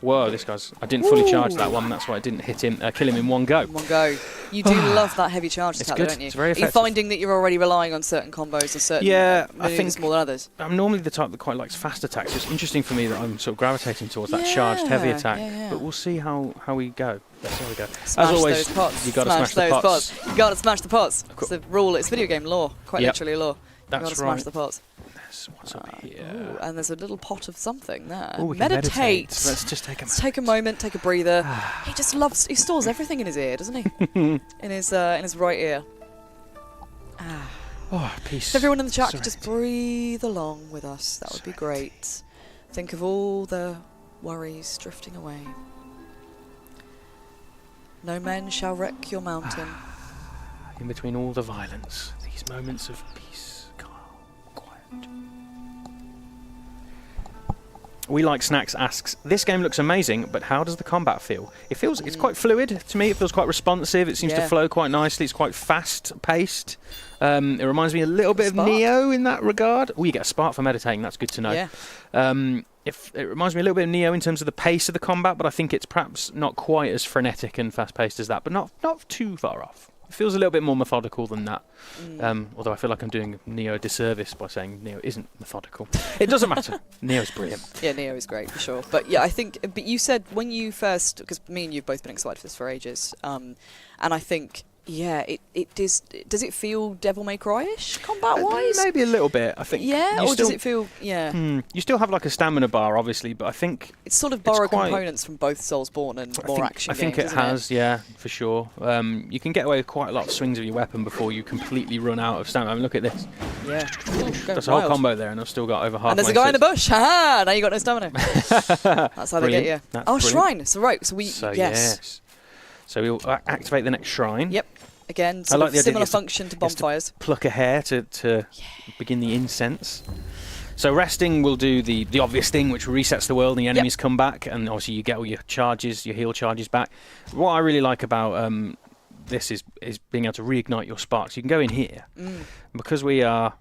Whoa, this guy's... I didn't fully charge that one, that's why I didn't hit him, kill him in one go. One go. You do love that heavy charge attack, good. don't you? It's very Are you effective. finding that you're already relying on certain combos or certain Yeah, I maneuvers think more than others? I'm normally the type that quite likes fast attacks. It's interesting for me that I'm sort of gravitating towards that charged heavy attack. Yeah. But we'll see how we go. Let's see how we go. Smash As always, those pots. you got to smash the those pots. You got to smash the pots. It's the rule. It's video game law. Quite literally law. That's you got to right. smash the pots. What's up here? Ooh, and there's a little pot of something there. Ooh, we can meditate. Let's just take a Let's take a moment, take a breather. He just loves. He stores everything in his ear, doesn't he? in his right ear. Oh, peace. If everyone in the chat could just breathe along with us, that would be great. Think of all the worries drifting away. No men shall wreck your mountain. In between all the violence, these moments of peace, calm, quiet. We Like Snacks asks, this game looks amazing, but how does the combat feel? It's quite fluid to me. It feels quite responsive. It seems to flow quite nicely. It's quite fast-paced. It reminds me a little bit of Neo in that regard. Oh, you get a spark for meditating. That's good to know. Yeah. It reminds me a little bit of Neo in terms of the pace of the combat, but I think it's perhaps not quite as frenetic and fast-paced as that, but not too far off. It feels a little bit more methodical than that. Although I feel like I'm doing Neo a disservice by saying Neo isn't methodical. It doesn't matter. Neo's brilliant. Yeah, Neo is great for sure. But yeah, I think. But you said when you first, because me and you've both been excited for this for ages, and I think. Yeah, does it feel Devil May Cry-ish combat-wise? Maybe a little bit, I think. Yeah, or does it feel... Yeah. You still have like a stamina bar, obviously, but I think... It's sort of borrowed components from both Soulsborne and more action games, I think it has, yeah, for sure. You can get away with quite a lot of swings of your weapon before you completely run out of stamina. I mean, look at this. Yeah. That's a whole combo there, and I've still got over half. And there's a guy in the bush. Ha! Now you got no stamina. That's how they get you. That's oh, brilliant. Shrine. So right. So we. Yes. So we'll activate the next shrine. Yep. Again, similar function to bonfires. To pluck a hair to begin the incense. So resting will do the obvious thing, which resets the world and the enemies come back, and obviously you get all your charges, your heal charges back. What I really like about this is being able to reignite your sparks. You can go in here. Because we are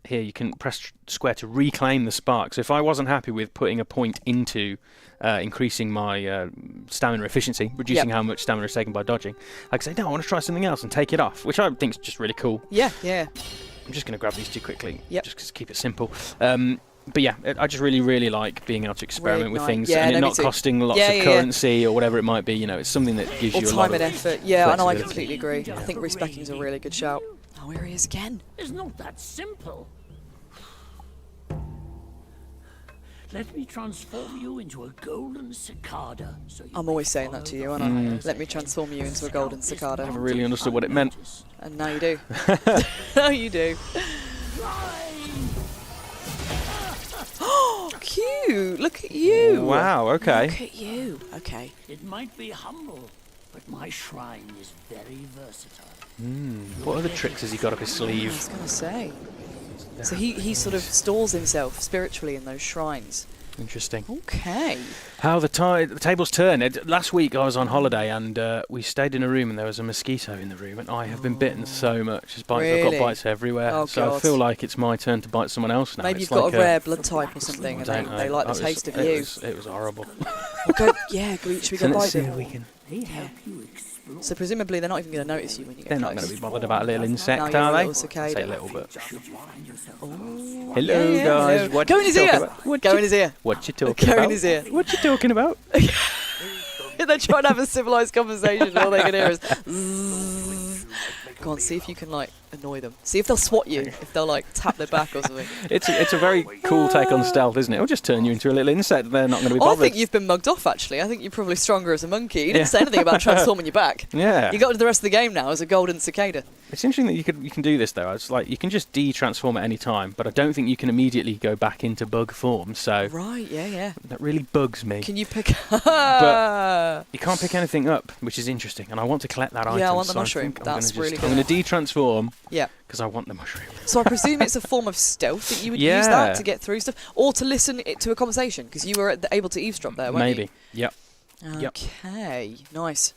here, you can press square to reclaim the spark. So if I wasn't happy with putting a point into increasing my stamina efficiency, reducing how much stamina is taken by dodging, I could say, no, I want to try something else and take it off, which I think is just really cool. Yeah. I'm just going to grab these two quickly, just to keep it simple. But yeah, I just really like being able to experiment with things and it not costing lots of currency or whatever it might be. You know, it's something that gives you a lot of time and effort. Yeah, I know, I completely agree. I think respecking is a really good shout. Oh, here he is again. It's not that simple. Let me transform you into a golden cicada. I'm always saying that to you, aren't I? Let me transform you into a golden cicada. I never really understood what it meant. And now you do. Now you do. Oh, cute! Look at you! Wow, okay. Look at you. Okay. It might be humble, but my shrine is very versatile. What other tricks has he got up his I was sleeve? going to say. So he sort of stalls himself spiritually in those shrines. Interesting. Okay. How the tables turn. Last week I was on holiday and we stayed in a room and there was a mosquito in the room and I have been bitten so much. I've Really? got bites everywhere. Oh, so I God. feel like it's my turn to bite someone else now. Maybe It's you've got like a rare blood type or something, and don't they know. like the It was- taste of it you. was- It was horrible. We'll go, yeah, should we go Let's bite see them? if we can. Yeah. So presumably they're not even going to notice you when you get They're close. not going to be bothered about a little insect, No, you're a are they? little cicada. Say a little bit. Ooh. Hello, Yeah, guys. hello. What Go in you his talking ear. about? What Go you- in his ear. What you talking Go about? in his ear. What you talking about? They're trying to have a civilised conversation and all they can hear is zzzz. Go on, see if you can, like, annoy them. See if they'll swat you, if they'll, like, tap their back or something. It's a very cool take on stealth, isn't it? It'll just turn you into a little insect. They're not going to be Oh, I bothered. think you've been mugged off, actually. I think you're probably stronger as a monkey. You didn't say anything about transforming your back. Yeah. You got to the rest of the game now as a golden cicada. It's interesting that you can do this though. It's like you can just de-transform at any time, but I don't think you can immediately go back into bug form. So Right, yeah. that really bugs me. Can you pick... But you can't pick anything up, which is interesting, and I want to collect that item. Yeah, I want the so mushroom. think That's really I'm good. going to de-transform Yeah. because I want the mushroom. So I presume it's a form of stealth that you would use Yeah. that to get through stuff, or to listen to a conversation, because you were able to eavesdrop there, weren't Maybe. Yep. you? Yep. Okay, nice.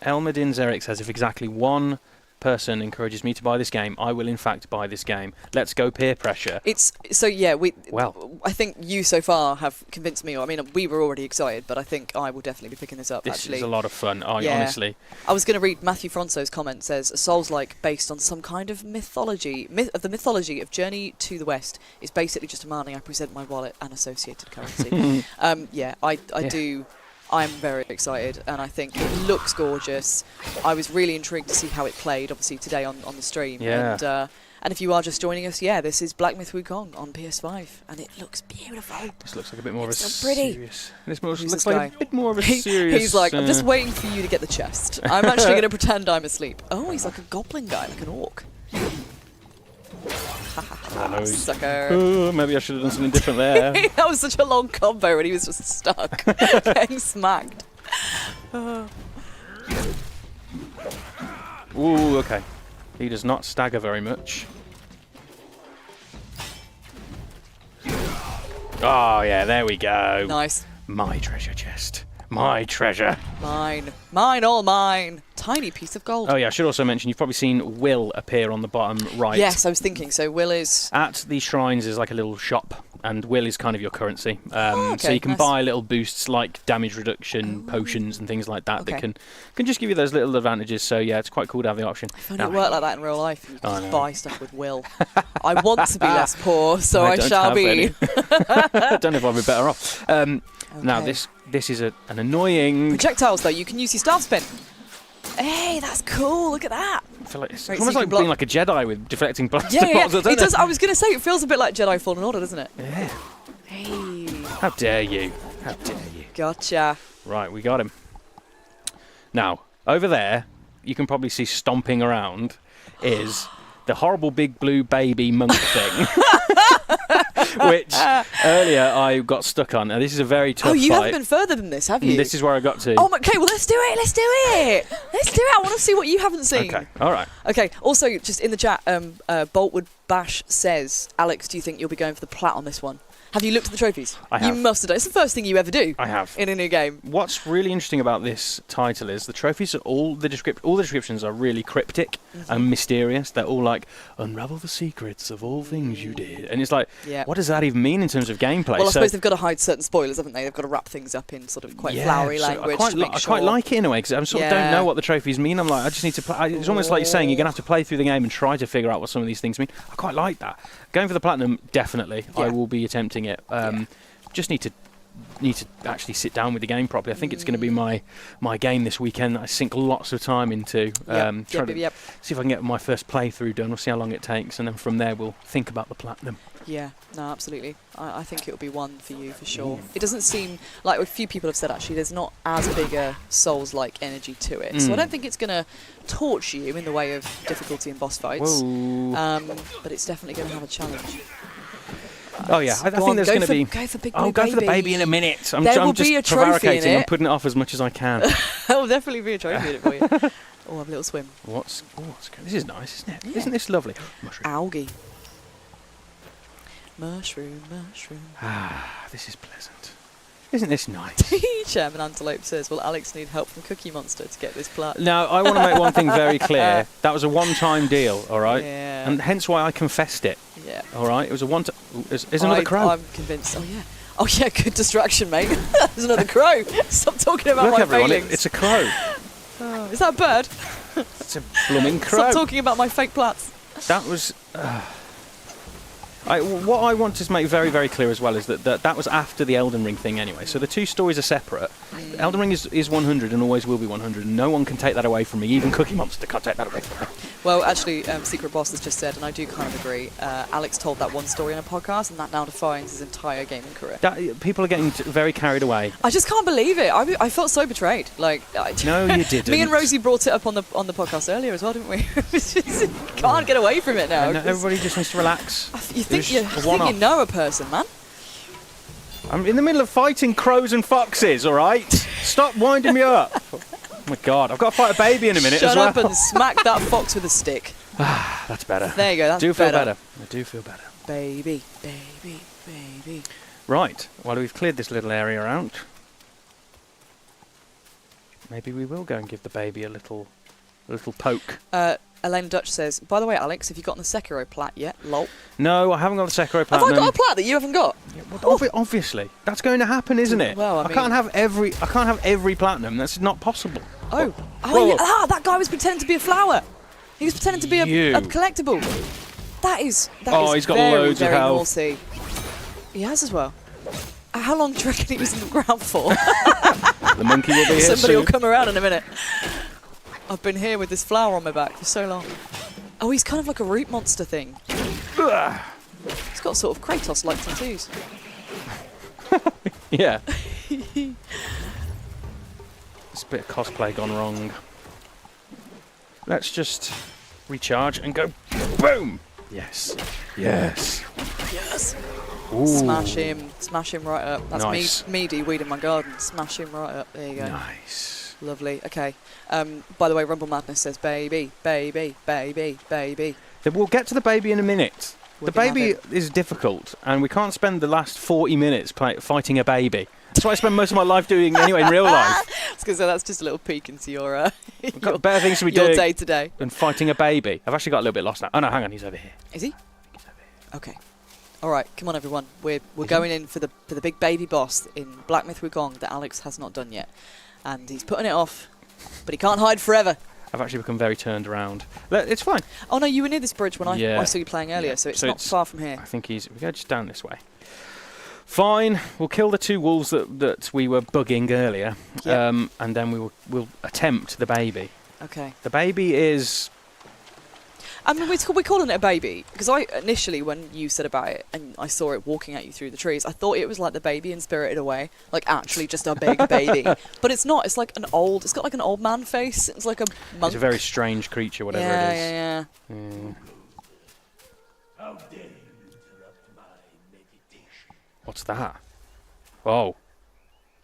Elmadin Zerek says if exactly one person encourages me to buy this game, I will in fact buy this game. Let's go peer pressure. It's so yeah. Well. I think you so far have convinced me. I mean, we were already excited, but I think I will definitely be picking this up. This actually, is a lot of fun. Yeah. Honestly. I was going to read Matthew Fronso's comment. Says a Souls-like based on some kind of mythology. The mythology of Journey to the West is basically just demanding I present my wallet and associated currency. Yeah, I do. I'm very excited, and I think it looks gorgeous. I was really intrigued to see how it played, obviously, today on the stream. Yeah. And if you are just joining us, yeah, this is Black Myth Wukong on PS5, and it looks beautiful. This looks like a bit more of a It's so pretty. serious. This looks this like guy? a bit more of a serious. He's like, I'm just waiting for you to get the chest. I'm actually going to pretend I'm asleep. Oh, he's like a goblin guy, like an orc. Sucker. Oh, maybe I should have done something different there. That was such a long combo and he was just stuck, getting smacked. Ooh, okay. He does not stagger very much. Oh, yeah, there we go. Nice. My treasure chest. My treasure. Mine. Mine, all mine. Tiny piece of gold. Oh, yeah, I should also mention, you've probably seen Will appear on the bottom right. Yes, I was thinking. So Will is... At the shrines is like a little shop, and Will is kind of your currency. Okay, so you can nice. buy little boosts like damage reduction, potions, and things like that that can just give you those little advantages. So yeah, it's quite cool to have the option. If only it worked like that in real life. You I could know. buy stuff with Will. I want to be less poor, so I don't shall have be. any. I don't know if I'd be better off. Now Okay. this is an annoying. Projectiles, though, you can use your staff spin. Hey, that's cool. Look at that. I feel like it's Right, so almost you like can block- being like a Jedi with deflecting blaster Yeah, bolts. I don't it know. does. I was going to say, it feels a bit like Jedi Fallen Order, doesn't it? Yeah. Hey, How dare you? How dare you? gotcha. Right, we got him. Now, over there, you can probably see stomping around is the horrible big blue baby monk thing. Which earlier I got stuck on. Now, this is a very tough Oh, you fight. haven't been further than this, have you? This is where I got to. Oh, okay, well, let's do it. Let's do it. Let's do it. I want to see what you haven't seen. Okay, all right. Okay, also, just in the chat, Boltwood Bash says, Alex, do you think you'll be going for the plat on this one? Have you looked at the trophies? I have. You must have done. It's the first thing you ever do I have. in a new game. What's really interesting about this title is the trophies are all the descriptions are really cryptic and mysterious. They're all like unravel the secrets of all things you did, and it's like, Yeah. what does that even mean in terms of gameplay? Well, I So- suppose they've got to hide certain spoilers, haven't they? They've got to wrap things up in sort of quite flowery so language. I to make quite sure. like it in a way because I sort of don't Yeah. know what the trophies mean. I'm like, I just need to play. It's almost like you're saying you're going to have to play through the game and try to figure out what some of these things mean. I quite like that. Going for the platinum, definitely. Yeah. I will be attempting it. Just need to actually sit down with the game properly. I think it's going to be my game this weekend that I sink lots of time into. Try to Yep. see if I can get my first playthrough done. We'll see how long it takes, and then from there we'll think about the platinum. Yeah, no, absolutely. I think it'll be one for you for sure. It doesn't seem like a few people have said actually there's not as big a Souls-like energy to it. So I don't think it's going to torch you in the way of difficulty in boss fights. Whoa. But it's definitely going to have a challenge. Oh yeah, I Go think on, there's go going to for- be. Go for big I'll blue go for the baby in a baby. minute. I'm There will just be a trophy in prevaricating. I'm it. putting it off as much as I can. There will definitely be a trophy in it for you. Oh, have a little swim. What's this is nice, isn't it? Yeah. Isn't this lovely? Mushroom. Algae. Mushroom. Ah, this is pleasant. Isn't this nice? Chairman Antelope says, will Alex need help from Cookie Monster to get this plat? Now, I want to make one thing very clear. That was a one-time deal, all right? Yeah. And hence why I confessed it. Yeah. All right? It was a one-time... There's another crow. I'm convinced. Oh, yeah. Oh, yeah, good distraction, mate. There's another crow. Stop talking about Look, my everyone, failings. it's a crow. Oh, is that a bird? It's a blooming crow. Stop talking about my fake plats. That was... what I want to make very, very clear as well is that was after the Elden Ring thing anyway. So the two stories are separate. Elden Ring is 100 and always will be 100. And no one can take that away from me. Even Cookie Monster can't take that away from me. Well, actually, Secret Boss has just said, and I do kind of agree, Alex told that one story in a podcast, and that now defines his entire gaming career. People are getting very carried away. I just can't believe it. I felt so betrayed. Like, No, you didn't. Me and Rosie brought it up on the podcast earlier as well, didn't we? Can't get away from it now. No, everybody just needs to relax. You think you know a person, man? I'm in the middle of fighting crows and foxes, all right? Stop winding me up. Oh my God, I've got to fight a baby in a minute as well. Shut up and smack that fox with a stick. That's better. There you go, that's do feel better. I do feel better. Baby. Right, well, we've cleared this little area out. Maybe we will go and give the baby a little poke. Elaine Dutch says, by the way, Alex, have you gotten the Sekiro plat yet? Lol. No, I haven't got the Sekiro Platinum. Have I got a plat that you haven't got? Yeah, well, obviously, that's going to happen, isn't it? Well, I can't have every platinum. That's not possible. Oh, Whoa. yeah, that guy was pretending to be a flower. He was pretending to be a collectible. That is he's got very, loads of very health. naughty. He has as well. How long do you reckon he was in the ground for? The monkey will be here Somebody soon. will come around in a minute. I've been here with this flower on my back for so long. Oh, he's kind of like a root monster thing. He's got sort of Kratos-like tattoos. Yeah. It's a bit of cosplay gone wrong. Let's just recharge and go boom. Yes. Yes. Ooh. Smash him right up. That's Nice. meaty weed in my garden. Smash him right up. There you go. Nice. Lovely. Okay. By the way, Rumble Madness says baby. We'll get to the baby in a minute. The baby is difficult, and we can't spend the last 40 minutes fighting a baby. That's what I spend most of my life doing anyway in real life. I was going to say, that's just a little peek into your We've got better things to be your doing day to day. than fighting a baby. I've actually got a little bit lost now. Oh no, hang on, he's over here. Is he? Okay. All right, come on everyone. We're going in for the big baby boss in Black Myth Wukong that Alex has not done yet, and he's putting it off, but he can't hide forever. I've actually become very turned around. It's fine. Oh no, you were near this bridge when I saw you playing earlier, so it's not far from here. I think we go just down this way. Fine, we'll kill the two wolves that we were bugging earlier, Yep. and then we'll attempt the baby. Okay. The baby is... I mean, we're calling it a baby because I initially, when you said about it and I saw it walking at you through the trees, I thought it was like the baby in Spirited Away, like actually just a big baby. But it's not. It's like it's got like an old man face. It's like a monk. It's a very strange creature, whatever it is. Yeah. How dare you interrupt my meditation? What's that? Oh.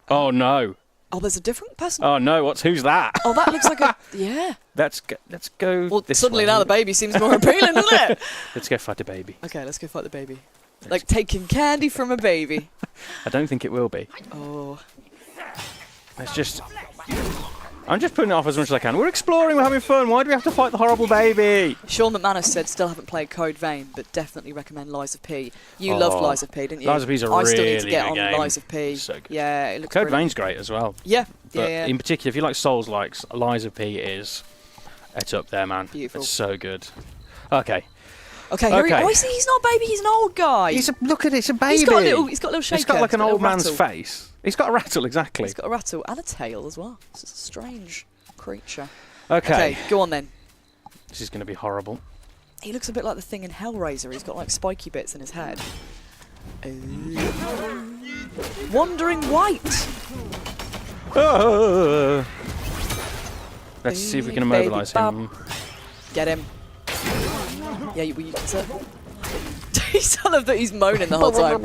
Oh no. Oh, there's a different person. Oh no, who's that? Oh, that looks like a... Yeah. Let's go Well, this suddenly way. now the baby seems more appealing, doesn't it? Let's go fight a baby. Okay, let's go fight the baby. Like taking candy from a baby. I don't think it will be. Oh. Let's just... I'm just putting it off as much as I can. We're exploring, we're having fun. Why do we have to fight the horrible baby? Sean McManus said, still haven't played Code Vein, but definitely recommend Lies of P. You loved Lies of P, didn't you? Lies of P's a I still need to really get good on game. Lies of P. So good. Yeah, it looks Code brilliant. Vein's great as well. Yeah. But yeah. in particular, if you like Souls-likes, Lies of P is... It's up there, man. Beautiful. It's so good. Okay. Okay, here Okay. I see he's not a baby, he's an old guy. Look at it, it's a baby. He's got a little shaker. It's got like an a little old man's rattle. face. He's got a rattle, exactly. He's got a rattle and a tail as well. It's a strange creature. Okay. Go on then. This is going to be horrible. He looks a bit like the thing in Hellraiser. He's got like spiky bits in his head. Wandering Wight. Let's see if we can immobilize him. Get him. Yeah, you can say. He's kind of that he's moaning the whole time.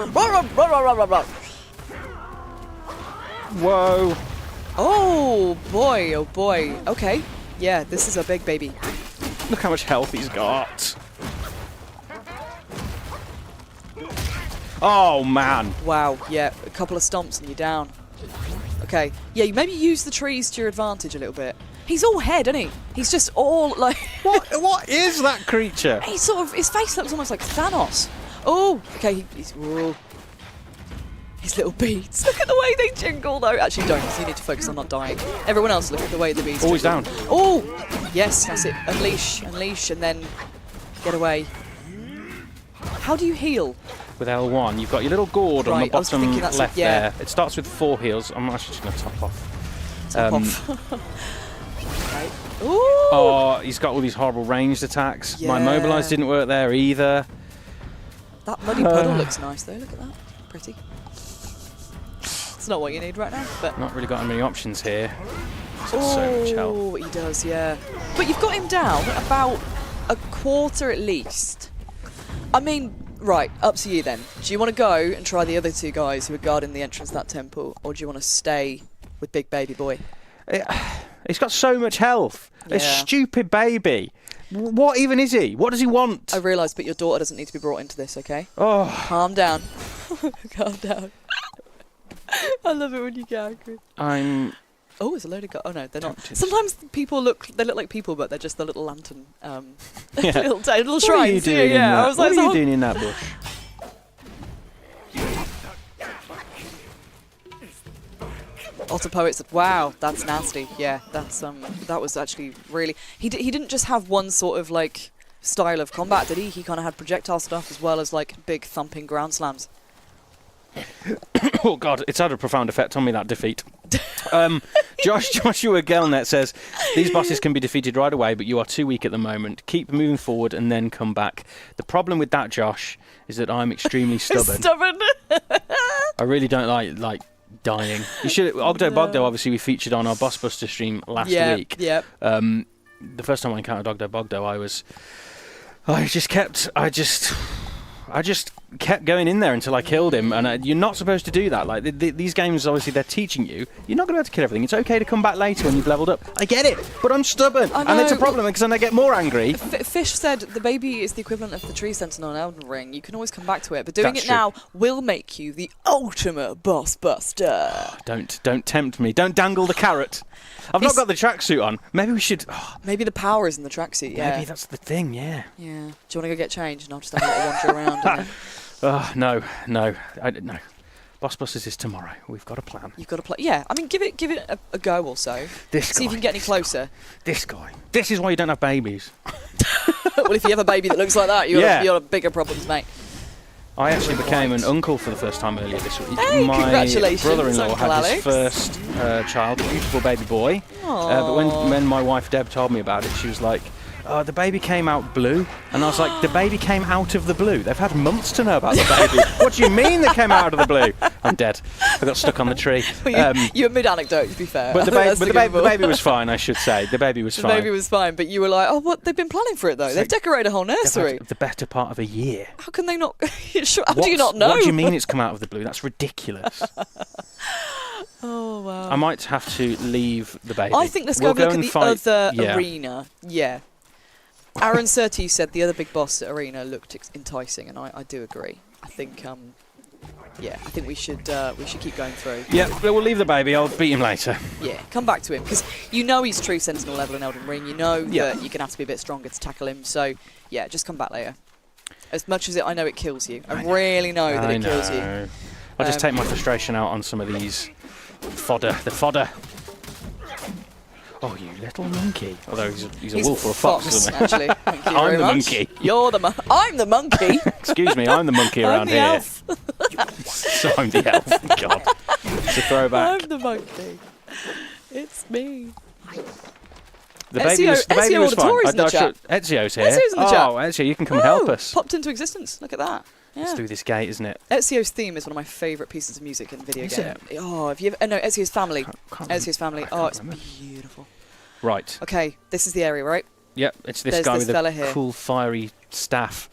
Whoa. Oh boy, oh boy. Okay. Yeah, this is a big baby. Look how much health he's got. Oh, man. Wow, yeah, a couple of stomps and you're down. Okay, yeah, you maybe use the trees to your advantage a little bit. He's all head, isn't he? He's just all like... What is that creature? He's sort of... His face looks almost like Thanos. Oh, okay, he's... Whoa. His little beads. Look at the way they jingle, though. Actually, don't, because you need to focus on not dying. Everyone else, look at the way the beads Always jingle. down. Oh, yes, that's it. Unleash, and then get away. How do you heal? With L1, you've got your little gourd on the Right, I was bottom thinking that's left yeah. there. It starts with 4 heals. I'm actually just going to top off. Top off. Right. Ooh. Oh, he's got all these horrible ranged attacks. My Yeah. Immobilize didn't work there either. That muddy puddle looks nice, though. Look at that. Pretty. It's not what you need right now, but... Not really got many options here. He's got so much health. Oh, he does, yeah. But you've got him down about a quarter at least. I mean, right, up to you then. Do you want to go and try the other 2 guys who are guarding the entrance to that temple, or do you want to stay with Big Baby Boy? He's got so much health. This Yeah. stupid baby. What even is he? What does he want? I realise, but your daughter doesn't need to be brought into this, okay? Oh, Calm down. Calm down. I love it when you get angry. I'm... Oh, there's a load of guys. Oh no, they're not. Tempted. Sometimes people look like people, but they're just the little lantern, Yeah. little What are you shrines. doing in Yeah, that? I was like, What are you "Oh, doing in that bush? Otter Poet said, "Wow, that's nasty." Yeah, that's that was actually really. He didn't just have one sort of like style of combat, did he? He kind of had projectile stuff as well as like big thumping ground slams. Oh God, it's had a profound effect on me, that defeat. Joshua Gelnet says, these bosses can be defeated right away, but you are too weak at the moment. Keep moving forward and then come back. The problem with that, Josh, is that I'm extremely stubborn. Stubborn. I really don't like dying. You should. Ogdo Bogdo, obviously, we featured on our Boss Buster stream last week. Yeah. The first time I encountered Ogdo Bogdo, I just kept going in there until I killed him, and you're not supposed to do that. Like these games, obviously, they're teaching you. You're not going to be able to kill everything. It's okay to come back later when you've leveled up. I get it, but I'm stubborn, I and it's a know. problem because then I get more angry. Fish said the baby is the equivalent of the tree sentinel in Elden Ring. You can always come back to it, but doing That's it true. now will make you the ultimate boss buster. Don't tempt me. Don't dangle the carrot. I've not He's- got the tracksuit on. Maybe we should. Maybe the power is in the tracksuit. Yeah. Maybe that's the thing. Yeah. Yeah. Do you want to go get changed and I'll just have a little wander around? And then No. No. Boss Busters is tomorrow. We've got a plan. you've got to play. Yeah. I mean, give it a go or so. This See guy. if you can get any closer. This guy. This is why you don't have babies. Well, if you have a baby that looks like that, Yeah. you're bigger problems, mate. I actually became an uncle for the first time earlier this week. Hey, My congratulations, brother-in-law Uncle had Alex. his first child, a beautiful baby boy. But when my wife Deb told me about it, she was like, the baby came out blue. And I was like, the baby came out of the blue. They've had months to know about the baby. What do you mean they came out of the blue? I'm dead. I got stuck on the tree. You were mid-anecdote, to be fair. But the That's baby forgivable. was fine, I should say. The baby was The fine. baby was fine, but you were like, oh, what? They've been planning for it, though. They've like- decorated a whole They've nursery. had the better part of a year. How can they not? How do you not know? What do you mean it's come out of the blue? That's ridiculous. Oh, wow. I might have to leave the baby. I think let's We'll go have a and look at the fight- other yeah. arena. Yeah. Aaron Surtees said the other big boss arena looked enticing, and I do agree. I think, I think we should keep going through. Yeah, we'll leave the baby. I'll beat him later. Yeah, come back to him, because you know he's true Sentinel level in Elden Ring. You know Yeah. that you're going to have to be a bit stronger to tackle him. So, yeah, just come back later. As much as I know it kills you. I really know that it kills you. I'll just take my frustration out on some of these fodder. The fodder. Oh, you little monkey. Although he's a wolf or a fox, isn't he? Actually. Thank you I'm very the much. monkey. You're the I'm the monkey. Excuse me, I'm the monkey I'm around the here. elf. So I'm the elf. God. It's a throwback. I'm the monkey. It's me. The baby was fine. Auditory's in the chat. Ezio's here. Ezio's in the chat. Oh, Ezio, you can come help Oh, us. Popped into existence. Look at that. It's Yeah. through this gate, isn't it? Ezio's theme is one of my favourite pieces of music in video Is game. it? Oh, have you ever? No, Ezio's family. Can't Ezio's family. I Oh, can't it's remember. beautiful. Right. Okay, this is the area, right? Yep, it's this There's guy this with fella the here. cool fiery staff.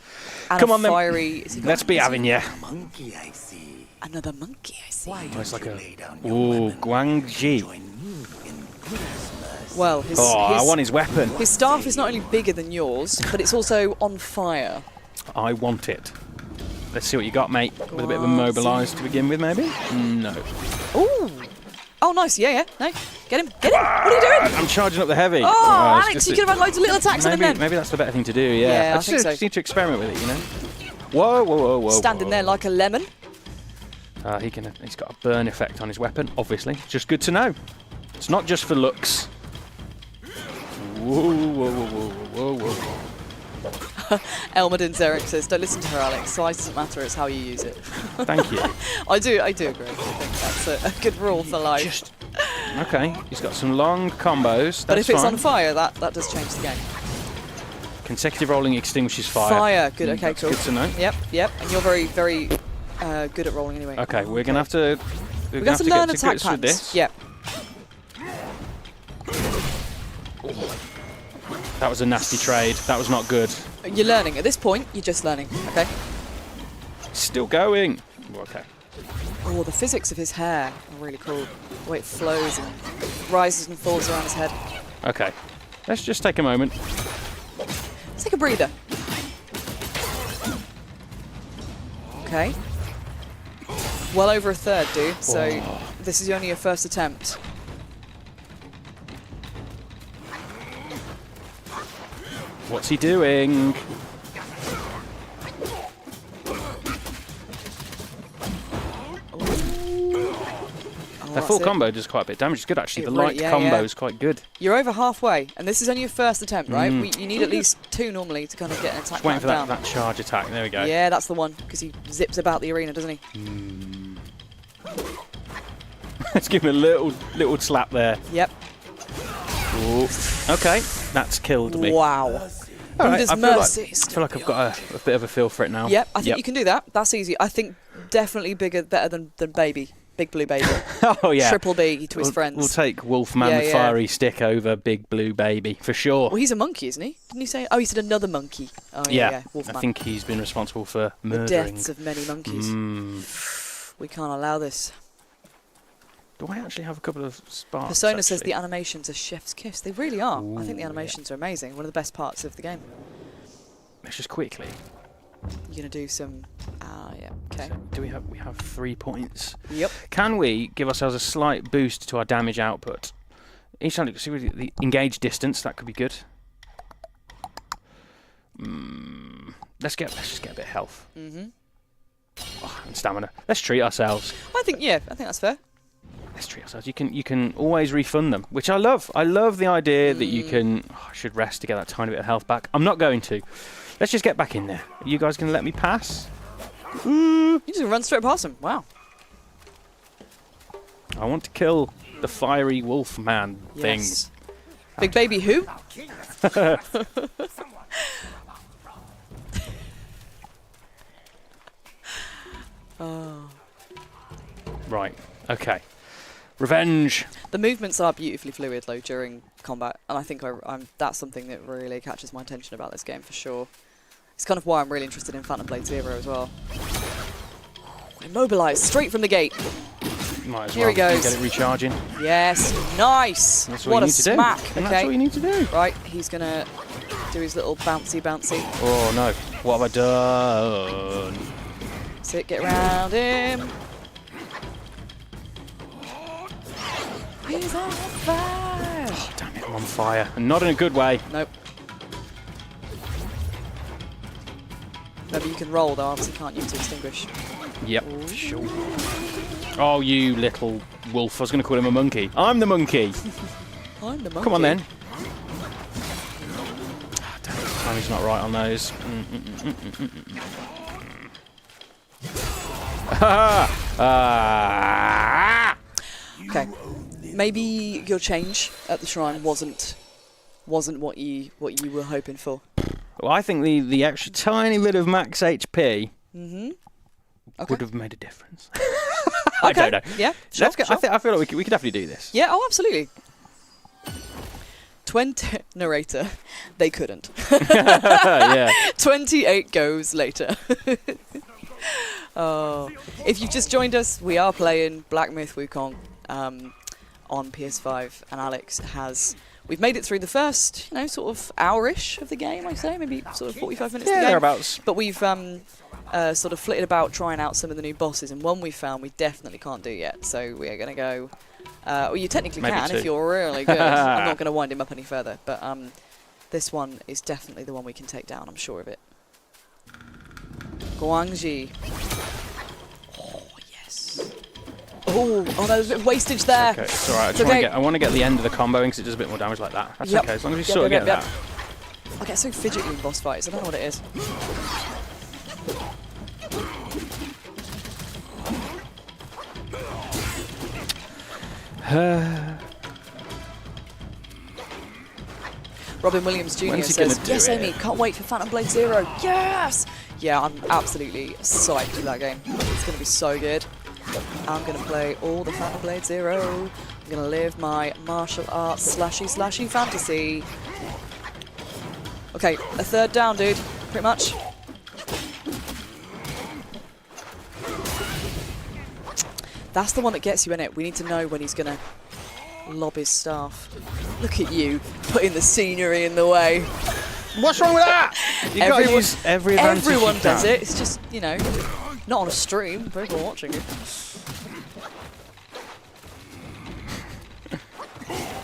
And Come a on then. fiery. Let's be having you. Monkey, I see. Another monkey, I see. Why Oh, it's don't like you a... lay down your Ooh, weapon? Guangzhi. Join me in Christmas. Well, his, I want his weapon. his staff is not only bigger than yours, but it's also on fire. I want it. Let's see what you got, mate. With a bit of Immobilize to begin with, maybe? No. Ooh. Oh, nice. Yeah. No. Get him. Get him. What are you doing? I'm charging up the heavy. Oh, it's Alex, just you could have had loads of little attacks on him then. Maybe that's the better thing to do, yeah. I think so. just need to experiment with it, you know? Whoa. Standing there like a lemon. He's got a burn effect on his weapon, obviously. Just good to know. It's not just for looks. Whoa. Elmadin Zerek says, don't listen to her, Alex. Size doesn't matter, it's how you use it. Thank you. I do agree. I think that's a good rule for life. Okay, he's got some long combos. But if it's fine. on fire, that does change the game. Consecutive rolling extinguishes fire. Fire, good, okay, That's cool. good to know. Yep. And you're very, very good at rolling anyway. Okay, we're going to have to... We got to learn attack with this. patterns. Yep. That was a nasty trade. That was not good. You're learning. At this point, you're just learning, okay? Still going. Okay. Oh, the physics of his hair are really cool. The way it flows and rises and falls around his head. Okay. Let's just take a moment. Let's take a breather. Okay. Well over a third, dude. So this is only your first attempt. What's he doing? The full combo does quite a bit of damage. It's good, actually. The light combo is quite good. You're over halfway, and this is only your first attempt, right? You need at least 2 normally to kind of get an attack. Just waiting for that charge attack. There we go. Yeah, that's the one, because he zips about the arena, doesn't he? Let's give him a little slap there. Yep. Ooh. Okay, that's killed me. Wow. All right, I mercies. feel like I've got a bit of a feel for it now. Yep, I think you can do that. That's easy. I think definitely better than Baby. Big Blue Baby. Oh, yeah. Triple B to his friends. We'll take Wolfman with Fiery Stick over Big Blue Baby, for sure. Well, he's a monkey, isn't he? Didn't he say? Oh, he said another monkey. Oh, yeah. Wolfman. I think he's been responsible for murdering. The deaths of many monkeys. We can't allow this. Do I actually have a couple of sparks? Persona says actually? the animations are chef's kiss. They really are. Ooh, I think the animations are amazing. One of the best parts of the game. Let's just quickly. You're gonna do some. Yeah. Okay. So do we have 3 points? Yep. Can we give ourselves a slight boost to our damage output? Each time, see the engage distance. That could be good. Let's just get a bit of health. And stamina. Let's treat ourselves. I think that's fair. Let's treat ourselves. You can always refund them, which I love. I love the idea that you can. I should rest to get that tiny bit of health back. I'm not going to. Let's just get back in there. Are you guys going to let me pass? You just run straight past him. Wow. I want to kill the fiery wolf man thing. Yes. Big Baby who? Oh. Right. Okay. Revenge. The movements are beautifully fluid though during combat, and I think that's something that really catches my attention about this game for sure. It's kind of why I'm really interested in Phantom Blade Zero as well. Immobilize straight from the gate. Might as Here well he goes. get it recharging. Yes, nice. That's what you a need smack. to do. Okay. And that's what you need to do. Right, he's gonna do his little bouncy. Oh no! What have I done? Sit, get around him. He's on fire. Oh, damn it! I'm on fire, and not in a good way. Nope. Maybe you can roll though. Obviously, can't you to extinguish? Yep. Sure. Oh, you little wolf! I was going to call him a monkey. I'm the monkey. I'm the monkey. Come on then. Oh, damn it, timing's not right on those. Okay. Maybe your change at the shrine wasn't what you were hoping for. Well, I think the extra tiny bit of max HP would have made a difference. I don't know. Yeah. Sure, I feel like we could definitely do this. Yeah. Oh, absolutely. 20 narrator. They couldn't. Yeah. 28 goes later. Oh, if you've just joined us, we are playing Black Myth Wukong on PS5, and Alex has we've made it through the first, you know, sort of hour-ish of the game, I'd say, maybe sort of 45 minutes of the game. Thereabouts. But we've sort of flitted about trying out some of the new bosses, and one we found we definitely can't do yet. So we are going to go. Well, you technically Maybe can 2. if you're really good. I'm not going to wind him up any further, but this one is definitely the one we can take down. I'm sure of it. Guangzhi. Oh yes. Oh, there's a bit of wastage there. Okay, it's alright. I want to get the end of the combo because it does a bit more damage like that. That's okay, as long as you sort of get that. I get so fidgety in boss fights. I don't know what it is. Robin Williams Jr. says, yes, Amy, can't wait for Phantom Blade Zero. Yes! Yeah, I'm absolutely psyched for that game. It's going to be so good. I'm going to play all the Phantom Blade Zero. I'm going to live my martial arts slashy fantasy. Okay, a third down, dude. Pretty much. That's the one that gets you in it. We need to know when he's going to lob his staff. Look at you, putting the scenery in the way. What's wrong with that? You've got to use every advantage everyone you does can. it. It's just, you know, not on a stream. People are watching it.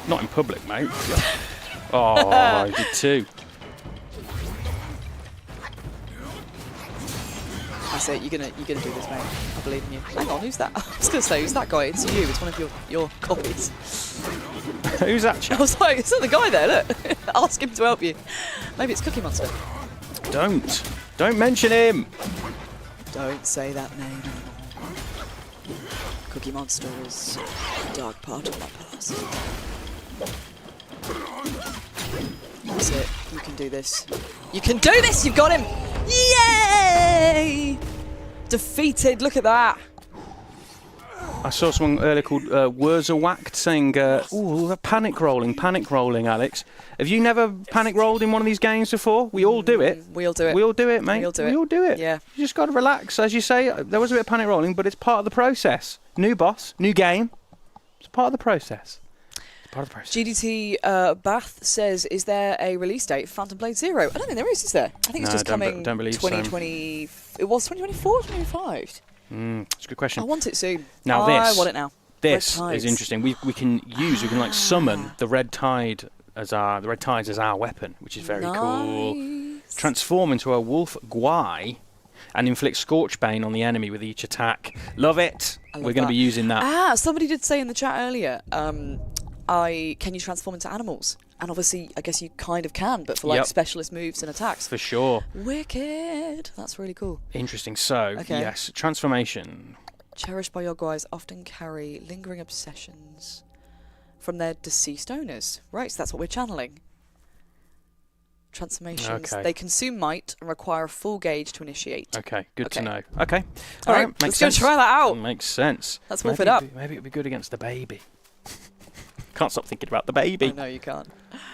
Not in public, mate. Oh, I did too. That's it. You're gonna do this, mate. I believe in you. Hang on, who's that? I was gonna say, who's that guy? It's you. It's one of your copies. Who's that I chap? was like, it's not the guy there. Look, ask him to help you. Maybe it's Cookie Monster. Don't mention him. Don't say that name anymore. Cookie Monster is a dark part of my past. That's it. You can do this. You can do this! You've got him! Yay! Defeated. Look at that. I saw someone earlier called Wurzawacked saying, ooh, panic rolling, Alex. Have you never panic rolled in one of these games before? We all do it. We all do it. We all do it, mate. We all do We all do it. Yeah. You just got to relax. As you say, there was a bit of panic rolling, but it's part of the process. New boss, new game. It's part of the process. It's part of the process. GDT Bath says, is there a release date for Phantom Blade Zero? I don't think there is there? I think it's just coming don't believe 2020. It was 2024 or 2025? That's a good question. I want it soon. Now I want it now. This Red is Tides. interesting. We can like summon the red tide as our weapon, which is very cool. Nice. Transform into a wolf guai and inflict Scorchbane on the enemy with each attack. Love it. I love We're going to that. be using that. Somebody did say in the chat earlier, can you transform into animals? And obviously, I guess you kind of can, but for like specialist moves and attacks. For sure. Wicked. That's really cool. Interesting. So, yes, transformation. Cherished by your guys often carry lingering obsessions from their deceased owners. Right, so that's what we're channeling. Transformations. Okay. They consume might and require a full gauge to initiate. Okay, good to know. Okay. All right, makes let's sense. go try that out. Makes sense. Let's wolf it up. Maybe it'd be good against the baby. Can't stop thinking about the baby. I know you can't.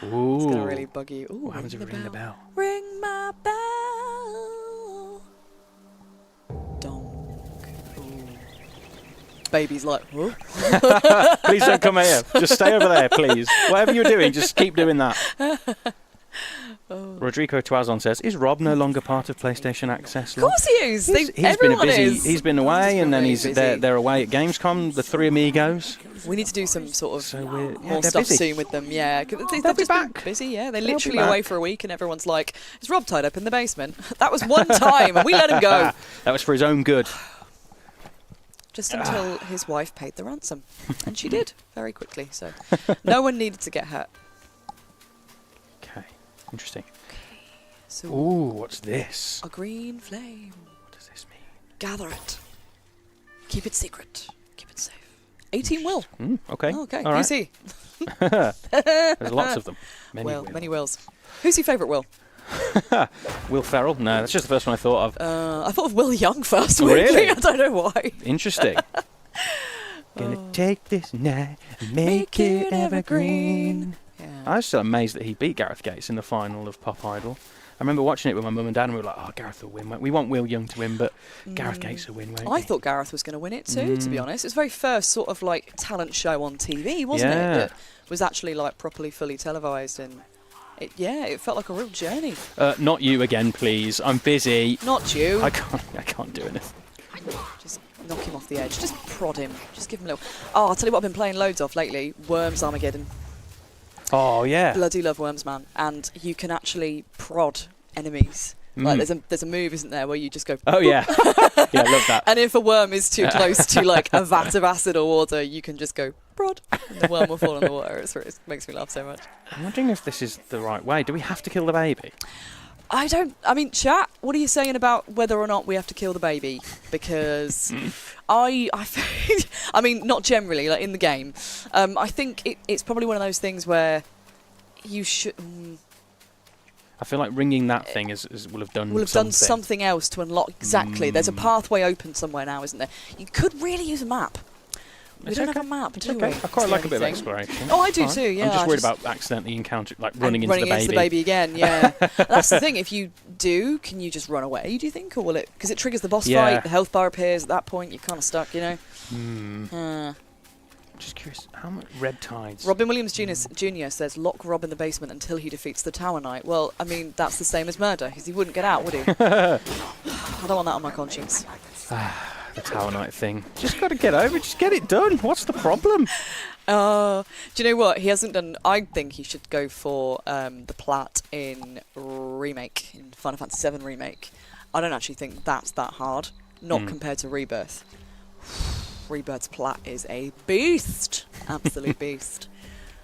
Ooh. It's going to really bug you. Ooh, What happens if we ring the bell? Ring my bell. Donk. Ooh. Baby's like, huh? Please don't come here. Just stay over there, please. Whatever you're doing, just keep doing that. Rodrigo Tuazon says, is Rob no longer part of PlayStation Access? Of course he is. He's been Everyone busy. is. He's been away, and then really they're away at Gamescom. The three amigos. We need to do some sort of So we're more they're stuff busy. soon with them. Yeah, 'cause they've They'll be just been back. busy. Yeah, they're They'll be literally back. away for a week, and everyone's like, "Is Rob tied up in the basement?" That was one time, and we let him go That was for his own good. just until his wife paid the ransom, and she did very quickly. So no one needed to get hurt. Okay, interesting. So Ooh, what's this? a green flame. What does this mean? Gather it. Keep it secret. Keep it safe. 18 will. Okay. Oh, okay. All right. Who's he? There's lots of them. Many wills. Who's your favourite Will? Will Ferrell? No, that's just the first one I thought of. I thought of Will Young first. Really? Weirdly. I don't know why. Interesting. Gonna take this night and make it evergreen. Yeah. I was still amazed that he beat Gareth Gates in the final of Pop Idol. I remember watching it with my mum and dad, and we were like, "Oh, Gareth will win. We want Will Young to win, but Gareth Gates will win, won't I he?" thought Gareth was going to win it too, to be honest. It's the very first sort of like talent show on TV, wasn't it? That was actually like properly, fully televised, and it felt like a real journey. Not you again, please. I'm busy. Not you. I can't do anything. Just knock him off the edge. Just prod him. Just give him a little. Oh, I'll tell you what I've been playing loads of lately. Worms Armageddon. Oh yeah. Bloody love Worms, man. And you can actually prod enemies. Like there's a move, isn't there, where you just go. Oh yeah. Yeah, I love that. And if a worm is too close to like a vat of acid or water, you can just go prod, and the worm will fall in the water. It makes me laugh so much. I'm wondering if this is the right way. Do we have to kill the baby? I mean, chat, what are you saying about whether or not we have to kill the baby? Because I mean, not generally, like in the game. I think it's probably one of those things where you should. I feel like ringing that thing will have done done something else to unlock. Exactly. There's a pathway open somewhere now, isn't there? You could really use a map. We don't have a map, do we? I quite like a bit of exploration. Oh, I do too, yeah. I'm just worried about accidentally running into the baby again, yeah. That's the thing. If you do, can you just run away, do you think? Or will it... Because it triggers the boss fight, the health bar appears. At that point, you're kind of stuck, you know? Just curious, how much Red Tides? Robin Williams Jr. says, lock Rob in the basement until he defeats the Tower Knight. Well, I mean, that's the same as murder, because he wouldn't get out, would he? I don't want that on my conscience. The Tower Knight thing. Just got to get over it. Just get it done. What's the problem? Do you know what? He hasn't done... I think he should go for the Plat in Remake, in Final Fantasy VII Remake. I don't actually think that's that hard. Not compared to Rebirth. Rebirth's Plat is a beast. Absolute beast.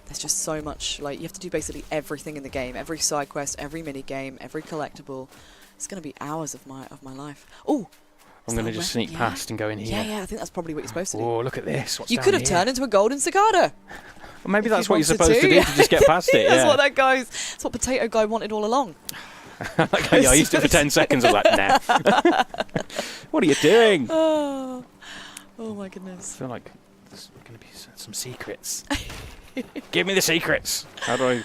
There's just so much... Like, you have to do basically everything in the game. Every side quest, every mini game, every collectible. It's going to be hours of my life. Oh! I'm going to just sneak past and go in here. Yeah, I think that's probably what you're supposed to do. Oh, look at this. What's you down could have here? turned into a golden cicada. Well, maybe that's what you're supposed to do to just get past it. That's what that's what Potato Guy wanted all along. I used it for 10 seconds. I was like, nah. What are you doing? Oh my goodness. I feel like there's going to be some secrets. Give me the secrets. How do I...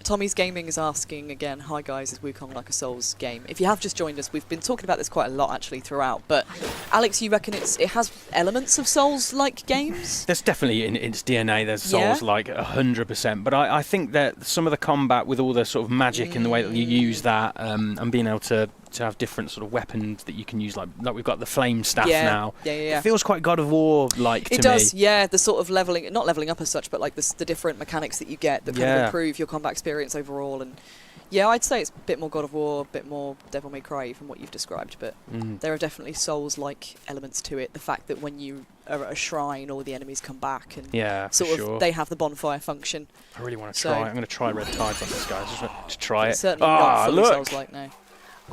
Tommy's Gaming is asking again, hi guys, is Wukong like a Souls game? If you have just joined us, we've been talking about this quite a lot actually throughout, but Alex, you reckon it has elements of Souls-like games? There's definitely in its DNA, there's Souls-like 100%, but I think that some of the combat with all the sort of magic and the way that you use that and being able to have different sort of weapons that you can use, like we've got the flame staff now. Yeah. It feels quite God of War-like to me. It does, yeah. The sort of not leveling up as such, but like the different mechanics that you get that kind of improve your combat experience overall. And yeah, I'd say it's a bit more God of War, a bit more Devil May Cry from what you've described, but there are definitely Souls-like elements to it. The fact that when you are at a shrine, all the enemies come back and they have the bonfire function. I really want to try. I'm going to try Red Tides on this guy. Just want to try it. Certainly not fully Souls-like, no.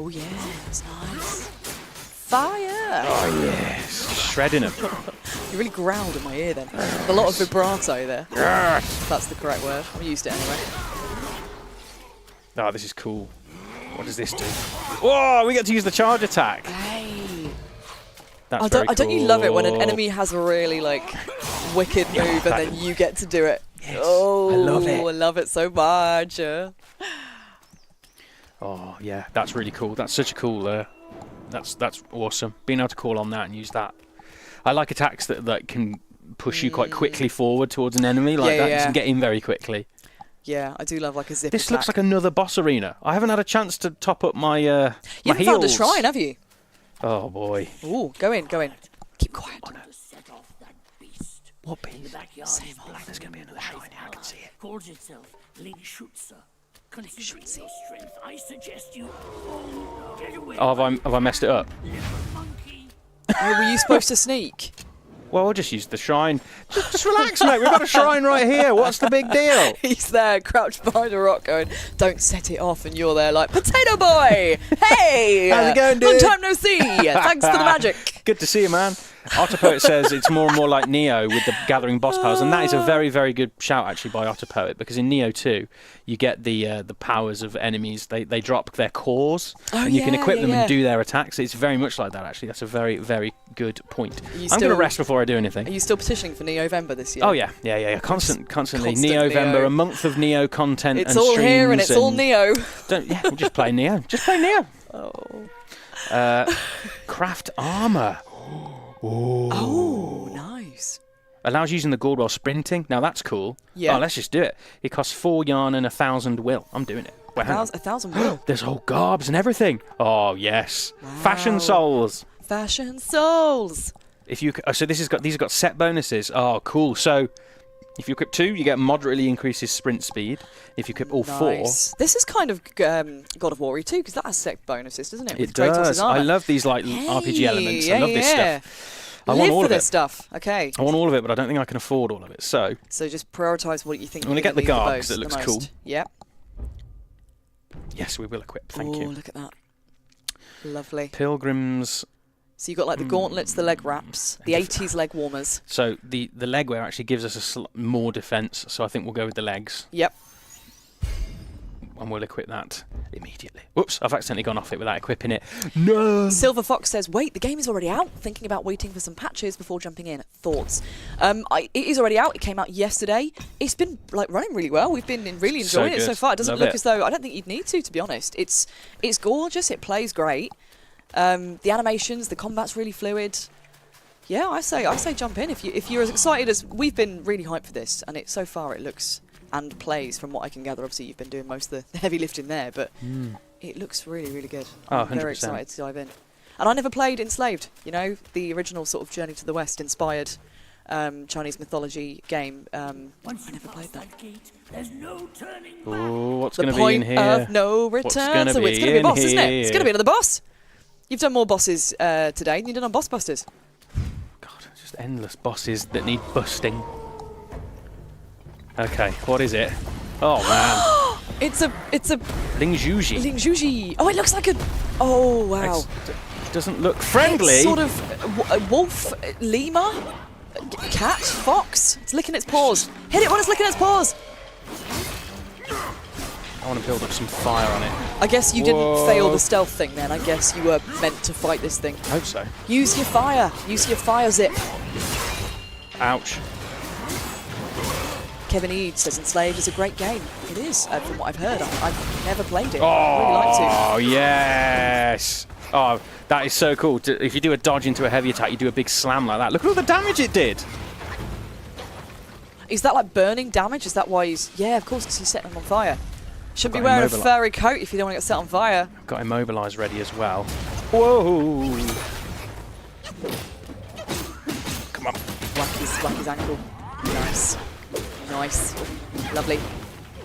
Oh yeah, that's nice. Fire! Oh yes, shredding them. You really growled in my ear then. A lot of vibrato there. If that's the correct word. I used it anyway. Oh, this is cool. What does this do? Whoa, we get to use the charge attack. Hey. That's very cool. Don't you love it when an enemy has a really like wicked move and then you get to do it? Yes, oh, I love it. I love it so much. Oh yeah, that's really cool. That's such a cool. That's awesome. Being able to call on that and use that. I like attacks that can push you quite quickly forward towards an enemy like that. You can get in very quickly. Yeah, I do love like a zip This attack. looks like another boss arena. I haven't had a chance to top up my You haven't found a shrine, have you? Oh boy. Ooh, go in. Keep quiet. To set off that beast. What beast? In the backyard is black. There's going to be another shrine here. I can see it. Calls itself Lingxuzi. Considering your strength, I suggest you get away. Oh, have I messed it up? Monkey. Oh, were you supposed to sneak? Well, we'll just use the shrine. Just relax, mate. We've got a shrine right here. What's the big deal? He's there, crouched behind a rock, going, "Don't set it off," and you're there like, "Potato boy, hey, how's it going, dude? Long time no see. Thanks for the magic." Good to see you, man. Otterpoet says it's more and more like Neo with the gathering boss powers, and that is a very, very good shout actually by Otterpoet, because in Neo 2 you get the powers of enemies. They drop their cores, and you can equip them and do their attacks. It's very much like that actually. That's a very, very good point. I'm going to rest before I do anything. Are you still petitioning for Neo-Vember this year? Oh yeah. Constantly Neo-Vember, a month of Neo content it's and all streams. here and it's all Neo. We'll just play Neo. Just play Neo. Oh. Craft armor. Oh, nice. Allows using the gourd while sprinting. Now that's cool. Yeah. Oh, let's just do it. It costs 4 yarn and 1,000 will. I'm doing it. Wait, hang on. 1,000 will. There's whole garbs and everything. Oh yes. Wow. Fashion souls. Fashion souls. If you so these have got set bonuses. Oh, cool. So if you equip 2, you get moderately increases sprint speed. If you equip all 4, this is kind of God of War 2, because that has set bonuses, doesn't it? it does. I love these like RPG elements. I love this stuff. I want all of this it. stuff. Okay. I want all of it, but I don't think I can afford all of it. So just prioritise what you think. I'm going to get the guard because it looks cool. Yep. Yes, we will equip. Thank you. Oh, look at that. Lovely. Pilgrims. So you've got like the gauntlets, the leg wraps, the 80s leg warmers. So the leg wear actually gives us more defense. So I think we'll go with the legs. Yep. And we'll equip that immediately. Whoops, I've accidentally gone off it without equipping it. No! Silver Fox says, wait, the game is already out. Thinking about waiting for some patches before jumping in. Thoughts? It is already out. It came out yesterday. It's been like running really well. We've been really enjoying it so far. It doesn't look as though, I don't think you'd need to be honest. It's gorgeous. It plays great. The animations, the combat's really fluid. Yeah, I say jump in if you're as excited as we've been. Really hyped for this, and so far it looks and plays from what I can gather. Obviously, you've been doing most of the heavy lifting there, but it looks really, really good. Oh, I'm 100%. very excited to dive in. And I never played Enslaved. You know, the original sort of Journey to the West inspired Chinese mythology game. I never played that. Oh, what's going to be in here? The point of no return. So it's going to be a boss, isn't it? It's going to be another boss. You've done more bosses today than you did on Boss Busters. God, just endless bosses that need busting. Okay, what is it? Oh man! It's a Lingxuzi. Lingxuzi. Oh, it looks like a. Oh wow! It doesn't look friendly. It's sort of a wolf, lemur, cat, fox. It's licking its paws. Hit it when it's licking its paws. I want to build up some fire on it. I guess you didn't fail the stealth thing then. I guess you were meant to fight this thing. I hope so. Use your fire. Use your fire zip. Ouch. Kevin Eade says Enslaved is a great game. It is, from what I've heard. I've never played it. Oh, I'd really like to. Oh, yes. Oh, that is so cool. If you do a dodge into a heavy attack, you do a big slam like that. Look at all the damage it did. Is that like burning damage? Is that why he's... Yeah, of course, because he's setting them on fire. Shouldn't be wearing a furry coat if you don't want to get set on fire. Got Immobilize ready as well. Whoa! Come on. Whack his ankle. Nice. Nice. Lovely.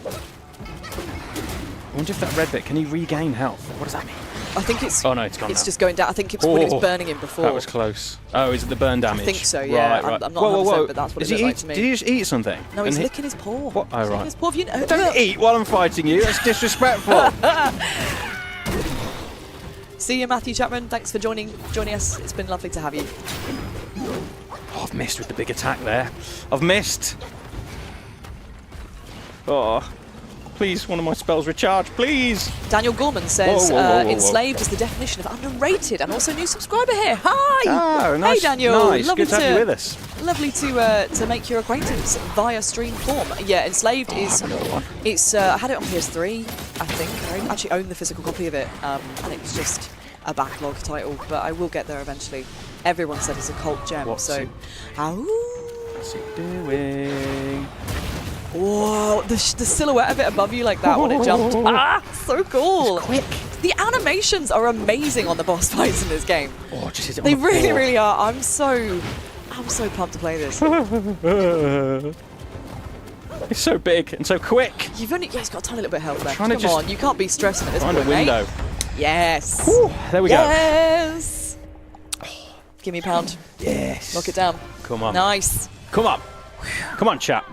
I wonder if that red bit, can he regain health? What does that mean? I think it's... Oh no, it's gone It's now. just going down. I think it's when it was burning him before. That was close. Oh, is it the burn damage? I think so, yeah. Right. I'm not 100%, but that's what it looks like to me. Did he just eat something? No, he's licking his paw. What? Oh, right. His paw. If you know, Don't eat while I'm fighting you. That's disrespectful. See you, Matthew Chapman. Thanks for joining us. It's been lovely to have you. Oh, I've missed with the big attack there. I've missed. Oh, please, one of my spells recharge, please. Daniel Gorman says, whoa. Enslaved is the definition of underrated, and also new subscriber here. Hi! Oh, nice. Hey, Daniel. Nice. Lovely Good to have you with us. Lovely to make your acquaintance via stream form. Yeah, Enslaved is... It's I had it on PS3, I think. I actually own the physical copy of it, and it was just a backlog title, but I will get there eventually. Everyone said it's a cult gem, What's so... What's it doing? Whoa, the silhouette of it above you like that when it jumped. So cool. It's quick. The animations are amazing on the boss fights in this game. Oh, just hit it on They the really, floor. really are. I'm so pumped to play this. It's so big and so quick. You've only... Yeah, it's got a tiny little bit of health left. Trying to Come just on, you can't be stressing at this Find point, a window. mate. Yes. Whew, there we go. Yes. Give me a pound. Yes. Knock it down. Come on. Nice. Come on. Come on, chap.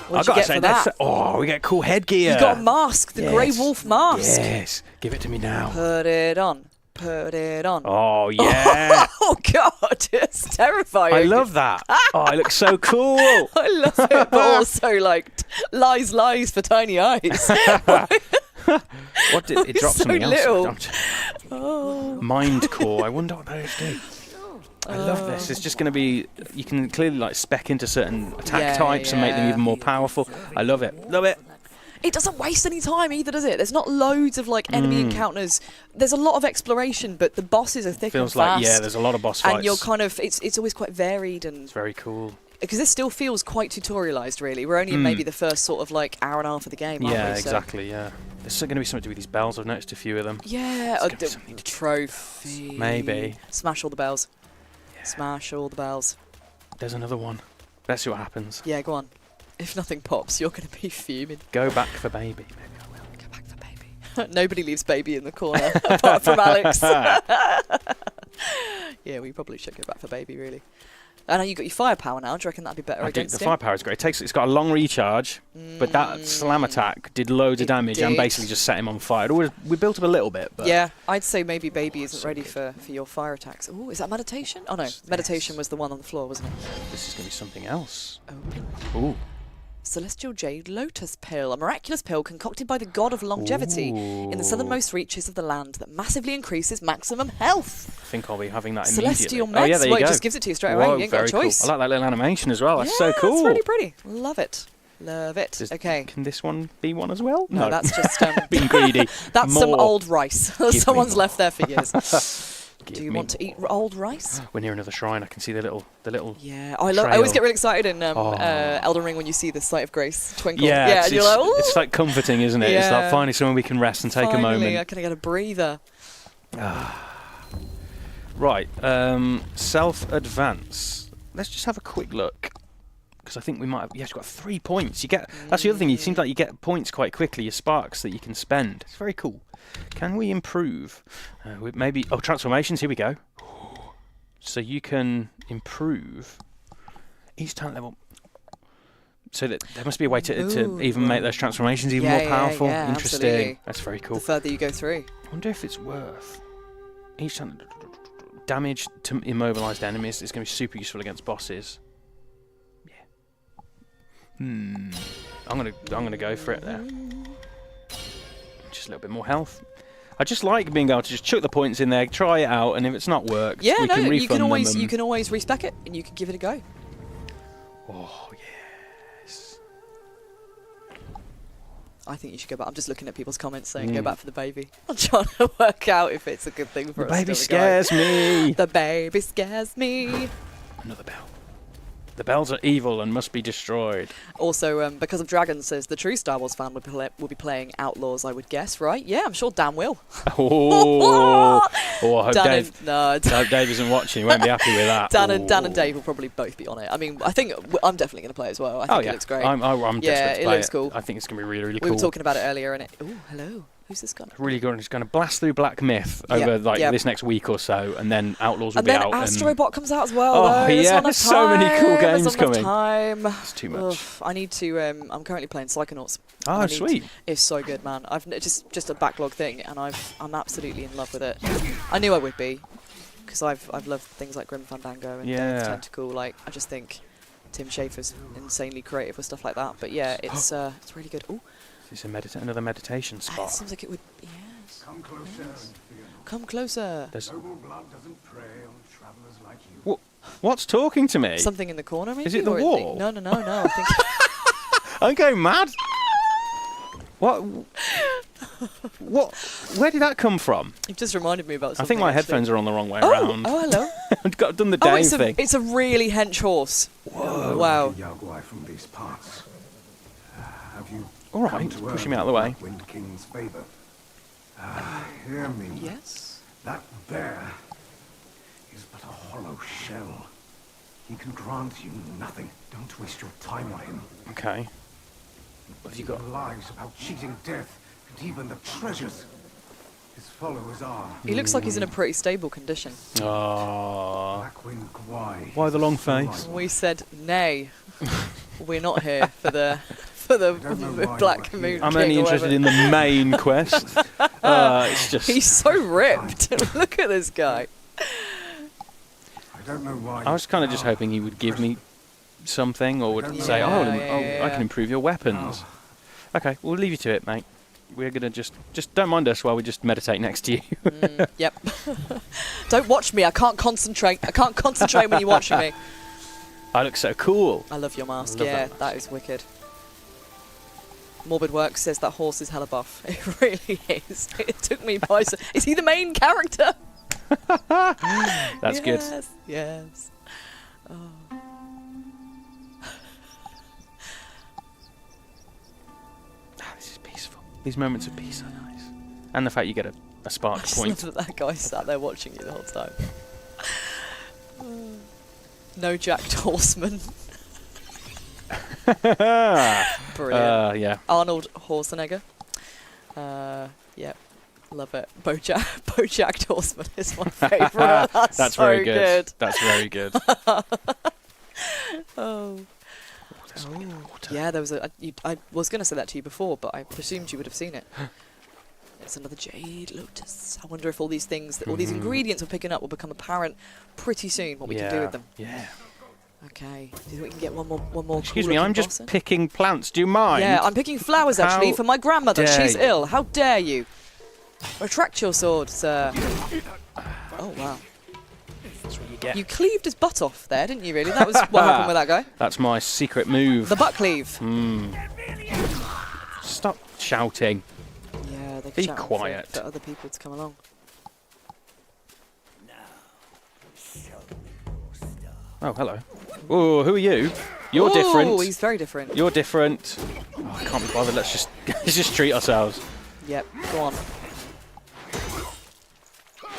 What did you get for that? Oh, we get cool headgear. You got a mask, the Yes. Grey Wolf mask. Yes. Give it to me now. Put it on. Put it on. Oh, yeah. Oh, God. It's terrifying. I love that. Oh, it looks so cool. I love it, but also, like, lies for tiny eyes. What did it drop So something little. else? Oh. Mind core. I wonder what those do. I love this. It's just going to be. You can clearly like spec into certain attack types and make them even more powerful. I love it. Love it. It doesn't waste any time either, does it? There's not loads of like enemy encounters. There's a lot of exploration, but the bosses are thick Feels and fast. like there's a lot of boss fights. And you're kind of it's always quite varied and. It's very cool. Because this still feels quite tutorialized, really. We're only in maybe the first sort of like hour and a half of the game, aren't we? Yeah, So- exactly. Yeah. There's going to be something to do with these bells. I've noticed a few of them. Yeah, There's a gonna be something to do. trophy. Maybe. Smash all the bells. Yeah. Smash all the bells. There's another one. Let's see what happens. Yeah, go on. If nothing pops, you're going to be fuming. Go back for baby. Maybe I will. Go back for baby. Nobody leaves baby in the corner, apart from Alex. Yeah, we probably should go back for baby, really. I know you got your firepower now. Do you reckon that'd be better The against him? firepower is great. It's got a long recharge, but that slam attack did loads of It damage and did. basically just set him on fire. We built up a little bit, but Yeah, I'd say maybe baby isn't so ready good. for your fire attacks. Oh, is that meditation? Oh no, What's meditation this? was the one on the floor, wasn't it? this is going to be something else. Oh. Ooh. Celestial Jade Lotus Pill, a miraculous pill concocted by the god of longevity in the southernmost reaches of the land that massively increases maximum health. I think I'll be having that Celestial immediately. Oh, yeah, Meds. there Well, you it go. just gives it to you straight Whoa, away. You ain't got a very cool. choice. I like that little animation as well. That's so Yeah, cool. it's really pretty. Love it. Love it. Can this one be one as well? No, that's just being greedy. that's some More. old rice. me Someone's more. left there for years. Give Do you me want to eat old rice? We're near another shrine. I can see the little. Yeah, I always Trail. get really excited in Oh. Elden Ring when you see the sight of grace twinkle. Yeah, and you're like, ooh. it's like comforting, isn't it? It's like Yeah. finally somewhere we can rest and take a Finally, moment. I can get a breather. Right, self-advance. Let's just have a quick look. Because I think we might have... Yes, you've got 3 points. You get. That's the other thing. It seems like you get points quite quickly, your sparks that you can spend. It's very cool. Can we improve? Maybe... Oh, transformations. Here we go. So you can improve each talent level. So that there must be a way to even make those transformations even more powerful. Yeah, Interesting. absolutely. That's very cool. The further you go through. I wonder if it's worth each time damage to immobilized enemies is going to be super useful against bosses. Yeah. I'm gonna go for it there. Just a little bit more health. I just like being able to just chuck the points in there, try it out, and if it's not worked, Yeah, we no, can refund you can always them. you can always respec it and you can give it a go. Oh yes. I think you should go back. I'm just looking at people's comments saying go back for the baby. I'm trying to work out if it's a good thing for The us. baby still to go. scares me. The baby scares me. Another bell. The bells are evil and must be destroyed. Also, because of Dragon says the true Star Wars fan will be playing Outlaws, I would guess, right? Yeah, I'm sure Dan will. Oh, I hope Dan Dave. and, no, I hope Dave isn't watching. He won't be happy with that. Dan and Ooh. Dave will probably both be on it. I mean, I think I'm definitely going to play as well. I think it looks great. I'm Yeah, desperate to it play looks cool. I think it's going to be really, really We cool. were talking about it earlier, and oh, hello, who's this guy? Really good. It's going to blast through Black Myth Yeah, over like yeah. this next week or so, and then Outlaws will And be then out. Astrobot comes out as well. Oh, though. There's yeah, not enough there's so many cool time. games There's not enough coming. time. It's too much. I need to. I'm currently playing Psychonauts. Oh, and I need- sweet. It's so good, man. Just a backlog thing, and I'm absolutely in love with it. I knew I would be, because I've loved things like Grim Fandango and Yeah. Tentacle. Like I just think Tim Schafer's insanely creative with stuff like that. But yeah, it's really good. Oh, It's another meditation it spot. seems like it would. Yes. Come closer and fear not. Come closer. There's Noble blood doesn't prey on travelers like you. what's talking to me? Something in the corner, maybe. Is it the Or wall? No. I think. I'm going mad. What? What? Where did that come from? You've just reminded me about I something. think my actually. headphones are on the wrong way Oh, around. oh, hello. I've done the Oh, Dave thing. it's a really hench horse. Whoa. Wow. Yaguai from these parts. Have you All come right, to pushing earn me out of the way. Black Wind King's favor? Hear me. Yes. That bear is but a hollow shell. He can grant you nothing. Don't waste your time on him. Okay. What have you got? He lies about cheating death and even the treasures. His followers are He looks like he's in a pretty stable condition. Oh. Blackwind Guai. Why the long face? We said nay. We're not here for the for the don't know why Black you're Moon here. King I'm only or interested whatever. in the main quest. It's just. He's so ripped. Look at this guy. I don't know why. I was kind of just hoping he would give me something, or would say, Yeah, "Oh, yeah. I can improve your weapons." Okay, we'll leave you to it, mate. We're gonna just don't mind us while we just meditate next to you. Yep. Don't watch me. I can't concentrate. I can't concentrate when you're watching me. I look so cool. I love your mask. Love Yeah, that that is wicked. Morbid Works says that horse is hella buff. It really is. It took me by. Is he the main character? That's good. Yes. Yes. Oh. This is peaceful. These moments of peace are nice, and the fact you get a I spark just point. love that guy sat there watching you the whole time. No jacked horseman. Brilliant. Yeah. Arnold Schwarzenegger. Yep. Love it. Bojacked Horseman is my favourite. That's so very good. That's very good. Oh. There's water. Yeah, there was I was going to say that to you before, but I presumed you would have seen it. It's another jade lotus. I wonder if all these things, all these ingredients we're picking up will become apparent pretty soon, what we can do with them. Yeah. Okay. Do you think we can get one more Excuse cool me, I'm looking just boss in? picking plants. Do you mind? Yeah, I'm picking flowers actually How for my grandmother. dare She's you. ill. How dare you? Retract your sword, sir. Oh, wow. That's what you get. You cleaved his butt off there, didn't you, really? That was what happened with that guy. That's my secret move. The butt cleave. Stop shouting. Yeah, they're Be shouting quiet. for other people to come along. Oh, hello. Oh, who are you? You're Ooh, different. He's very different. You're different. Oh, I can't be bothered. Let's just treat ourselves. Yep, go on.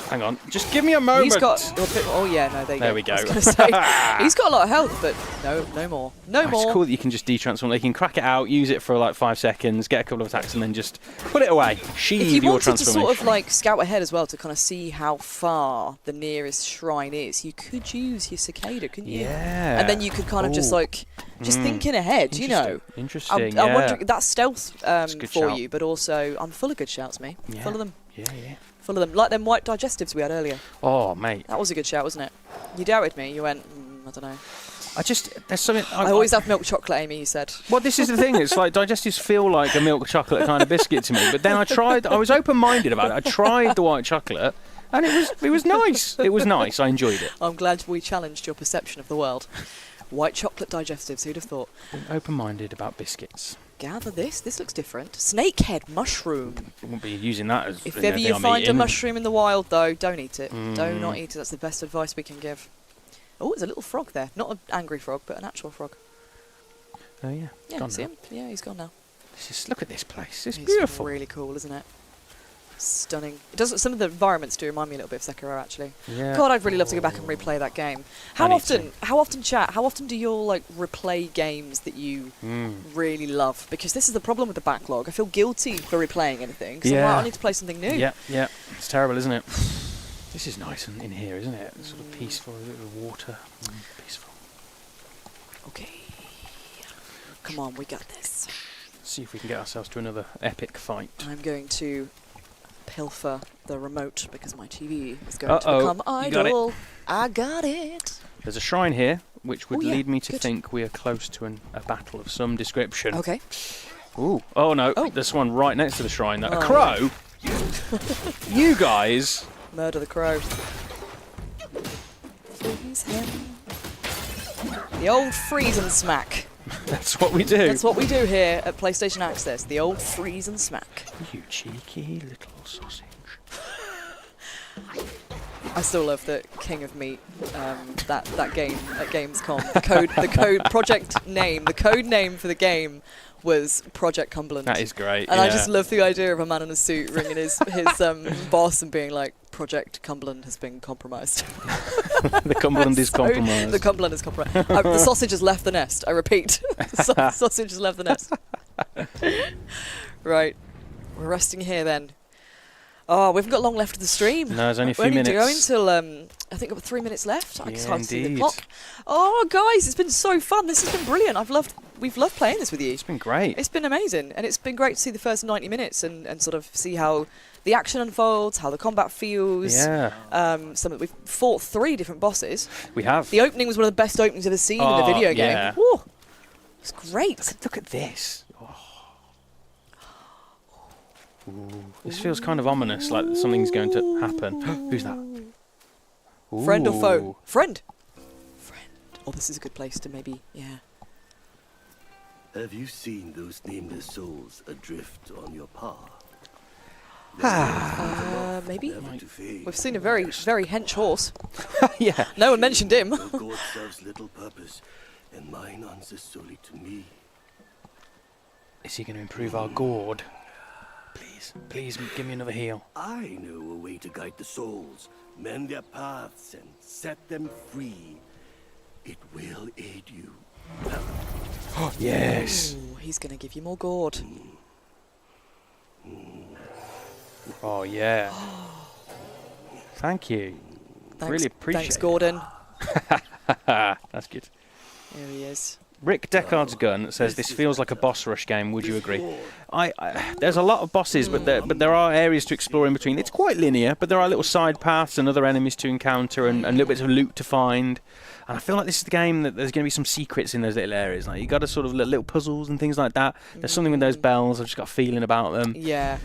Hang on. Just give me a moment. He's got. Oh, yeah, no, There we go. I was gonna say, he's got a lot of health, but no more. No Oh, more. it's cool that you can just de-transform. You can crack it out, use it for like 5 seconds, get a couple of attacks, and then just put it away. Sheathe If you your wanted to transformation. sort of like scout ahead as well to kind of see how far the nearest shrine is, you could use your cicada, couldn't you? Yeah. And then you could kind of just Ooh. like, just thinking ahead, you know. Interesting. I'm yeah. wondering, that's stealth a good for shout. you, but also I'm full of good shouts, me. Yeah. Full of them. Yeah, yeah. Full of them. Like them white digestives we had earlier. Oh, mate. That was a good shout, wasn't it? You doubted me. You went, I don't know. There's something. I always have milk chocolate, Amy, you said. Well, this is the thing. It's like digestives feel like a milk chocolate kind of biscuit to me. But then I was open-minded about it. I tried the white chocolate, and it was nice. It was nice. I enjoyed it. I'm glad we challenged your perception of the world. White chocolate digestives, who'd have thought? Open-minded about biscuits. Gather this. This looks different. Snakehead mushroom. I won't be using that as. If in ever anything you I'm find a eating. mushroom in the wild, though, don't eat it. Do not eat it. That's the best advice we can give. Oh, there's a little frog there. Not an angry frog, but an actual frog. Oh yeah. Yeah, Gone see now. him? Yeah, he's gone now. Look at this place. It's It's beautiful. really cool, isn't it? Stunning. It does. Some of the environments do remind me a little bit of Sekiro, actually. Yeah. God, I'd really love to go back and replay that game. How need often? How often, chat? How often do you all like replay games that you really love? Because this is the problem with the backlog. I feel guilty for replaying anything. Because I'm like, Yeah. I need to play something new. Yeah, yeah. It's terrible, isn't it? This is nice in here, isn't it? It's sort of peaceful, a little water. Peaceful. Okay. Come on, we got this. Let's see if we can get ourselves to another epic fight. I'm going to pilfer the remote because my TV is going to Uh-oh, become you got it. idle. I got it. There's a shrine here, which would Oh, yeah, lead me to good. think we are close to a battle of some description. Okay. Ooh. Oh no, Oh. there's one right next to the shrine. There. Oh. A crow? You guys? Murder the crow. Freeze him. The old freeze and smack. That's what we do. That's what we do here at PlayStation Access. The old freeze and smack. You cheeky little sausage. I still love that King of Meat, that game at Gamescom. The code name for the game was Project Cumberland. That is great. And yeah. I just love the idea of a man in a suit ringing his boss and being like, Project Cumberland has been compromised. The Cumberland is So- compromised. The Cumberland is compromised. The sausage has left the nest. I repeat, the sausage has left the nest. Right, we're resting here then. Oh, we haven't got long left of the stream. No, there's only a We're few only going minutes. till I think we've got 3 minutes left. I Yeah, can't see the indeed. clock. Oh, guys, it's been so fun. This has been brilliant. I've loved we've loved playing this with you. It's been great. It's been amazing, and it's been great to see the first 90 minutes and sort of see how the action unfolds, how the combat feels. Yeah. We've fought 3 different bosses. We have. The opening was one of the best openings I've ever seen in a video game. yeah. Woo, it's great. Look at this. Oh. Ooh, this feels kind of ominous, like something's going to happen. Who's that? Friend or Ooh. foe? Friend. Friend. Oh, this is a good place to maybe, yeah. Have you seen those nameless souls adrift on your path? Maybe. Never to fade. We've seen a very, very hench horse. Yeah. No one mentioned him. Your god serves little purpose, and mine answers solely to me. Is he going to improve our gourd? Please give me another heal. I know a way to guide the souls, mend their paths, and set them free. It will aid you. Yes. Ooh, he's going to give you more gourd. Oh yeah. Thank you. Thanks, Really appreciate Thanks, Gordon. That's good. There he is. Rick Deckard's Gun says this feels like a boss rush game. Would you agree? There's a lot of bosses, but there are areas to explore in between. It's quite linear, but there are little side paths and other enemies to encounter and little bits of loot to find. And I feel like this is the game that there's going to be some secrets in those little areas. Like you got to sort of little puzzles and things like that. There's something with those bells. I've just got a feeling about them. Yeah.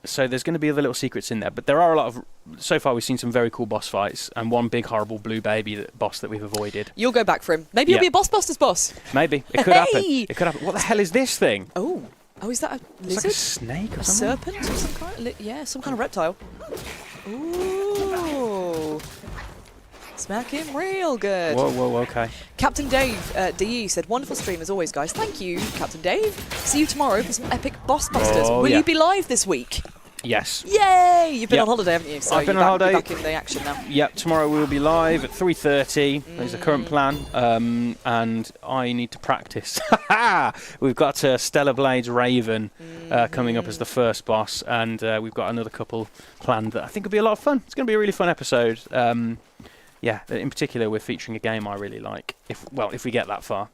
So there's going to be other little secrets in there, but there are a lot of. So far, we've seen some very cool boss fights, and one big horrible blue baby boss that we've avoided. You'll go back for him. Maybe you'll be a Boss Busters boss. Maybe it could happen. It could happen. What the hell is this thing? Oh, is that a It's lizard? like a snake or A something? serpent of some kind? Yeah, some kind of reptile. Ooh. Smack him real good. Whoa, okay. Captain Dave, DE, said, wonderful stream as always, guys. Thank you, Captain Dave. See you tomorrow for some epic Boss Busters. Oh, Will yeah. you be live this week? Yes. Yay! You've been Yep. on holiday, haven't you? So I've been you're on holiday. You're back in the action now. Yep, tomorrow we will be live at 3:30. Is the current plan. And I need to practice. We've got Stellar Blades Raven coming up as the first boss, and we've got another couple planned that I think will be a lot of fun. It's going to be a really fun episode. Yeah, in particular, we're featuring a game I really like. If we get that far,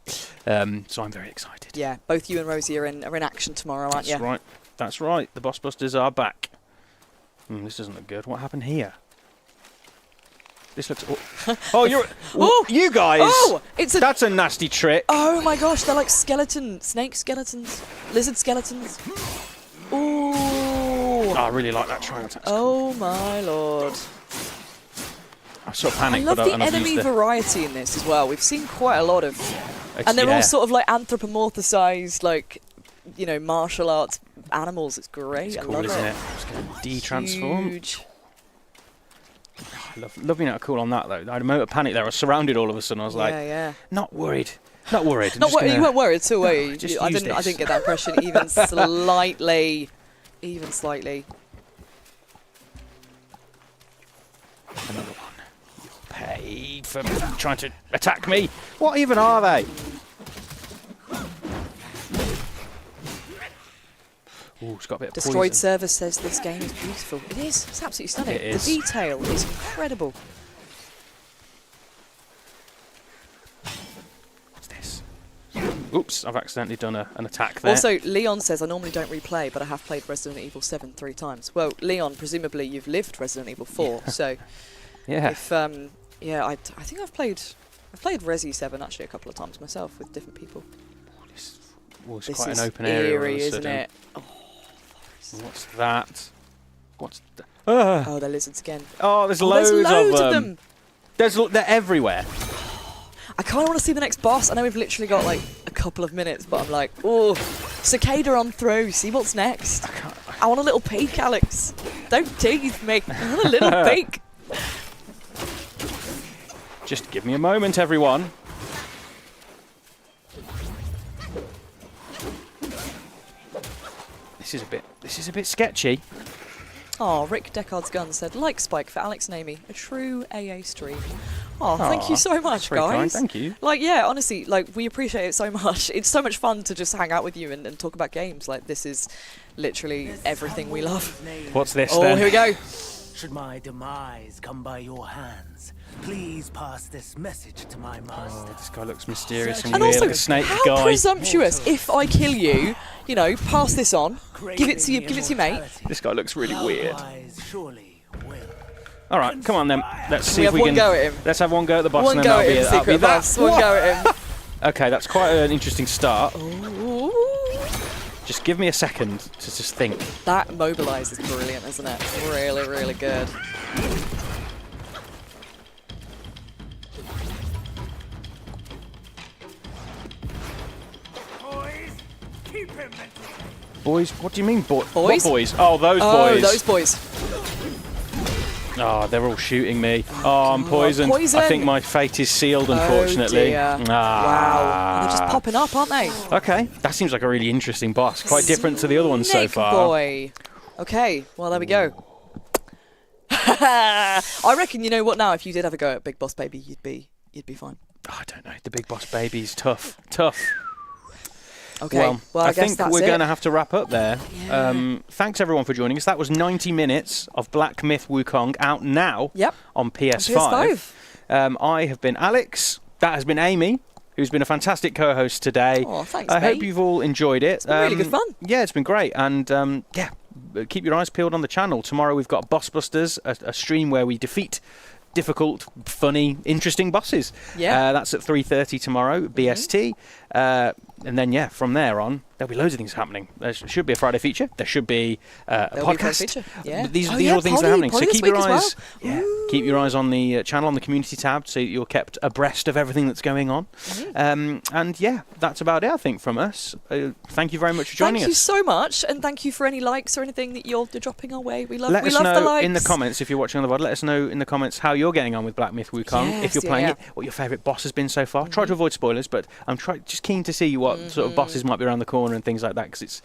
so I'm very excited. Yeah, both you and Rosie are in action tomorrow, aren't you? That's right. That's right. The Boss Busters are back. This doesn't look good. What happened here? This looks. Oh, you're. Oh! You guys. Oh, That's a nasty trick. Oh my gosh, they're like snake skeletons, lizard skeletons. Ooh. Oh, I really like that triangle attack. Oh my lord. I sort of I panicked, love but the and I've enemy used variety in this as well. We've seen quite a lot of, and they're all sort of like anthropomorphized, like, you know, martial arts animals. It's great. It's cool, I love isn't it. it? Just going to de-transform. Huge. I love being out cool on that though. I had a moment of panic there. I was surrounded all of a sudden. I was like, yeah. not worried. Not worried. Not worried. You weren't worried too, were you? Just I use didn't this. get that impression even slightly. Even slightly. Another one. You'll pay for trying to attack me. What even are they? Ooh, it's got a bit of Destroyed poison. Server says this game is beautiful. It is. It's absolutely stunning. It is. The detail is incredible. What's this? Oops, I've accidentally done an attack there. Also, Leon says, I normally don't replay, but I have played Resident Evil 7 3 times. Well, Leon, presumably you've lived Resident Evil 4, so yeah. if I think I've played Resi 7 actually a couple of times myself with different people. It's This quite is an open area. all of a eerie, isn't sudden. it? What's that? What's that? Oh, they're lizards again. Oh, there's Oh, loads, there's loads of them. They're everywhere. I kind of want to see the next boss. I know we've literally got like a couple of minutes, but I'm like, oh, cicada on through. See what's next. I want a little peek, Alex. Don't tease me. I want a little peek. Just give me a moment, everyone. This is a bit sketchy. Oh, Rick Deckard's Gun said, like Spike for Alex and Amy, a true AA stream. Oh, thank you so much, very kind, guys. thank you. Like, yeah, honestly, like, we appreciate it so much. It's so much fun to just hang out with you and talk about games. Like, this is literally everything we love. What's this Oh, then? here we go. Should my demise come by your hands, please pass this message to my master. This guy looks mysterious and And weird, also, like a snake how guy. presumptuous! If I kill you, you know, pass this on, give it to your mate. This guy looks really weird. Surely will. All right, come on then. Let's see We if have we one can. go at him. Let's have one go at the boss, One and then go that'll at be him, it. That'll be secret that. boss. One go at him. Okay, that's quite an interesting start. Ooh. Just give me a second to just think. That Immobilize is brilliant, isn't it? Really, really good. Boys, keep him at Boys, what do you mean, Boys? What boys? Oh, those Oh, boys. those boys. Oh, they're all shooting me. Oh, I'm poisoned. poison. I think my fate is sealed, unfortunately. Oh dear. Ah. Wow. They're just popping up, aren't they? Okay, that seems like a really interesting boss. Quite different to the other ones so Snake far. boy. Okay, well, there we go. I reckon, you know what now, if you did have a go at Big Boss Baby, you'd be fine. Oh, I don't know. The big boss baby's tough. Tough. Okay, Well, I I guess think that's we're it. going to have to wrap up there. Yeah. Thanks everyone for joining us. That was 90 minutes of Black Myth Wukong out now Yep. on PS5. PS5. I have been Alex. That has been Amy, who's been a fantastic co-host today. Oh, thanks, I hope mate. you've all enjoyed it. It's been really good fun. Yeah, it's been great. And yeah, keep your eyes peeled on the channel. Tomorrow we've got Boss Busters, a stream where we defeat difficult, funny, interesting bosses. Yeah. That's at 3:30 tomorrow, BST. And then, yeah, from there on, there'll be loads of things happening. There should be a Friday feature. There should be a There'll be a podcast. feature, yeah. These Oh, are yeah, all things that are Polly happening. So this keep your week as eyes, well. yeah, keep your eyes on the channel, on the community tab, so that you're kept abreast of everything that's going on. And yeah, that's about it, I think, from us. Thank you very much for joining Thank you us. so much, and thank you for any likes or anything that you're dropping our way. We love Let we us love the know likes. in the comments if you're watching on the VOD. Let us know in the comments how you're getting on with Black Myth Wukong. If Yes, you're playing yeah. it, what your favourite boss has been so far. Try to avoid spoilers, but I'm just keen to see what sort of bosses might be around the corner and things like that, because it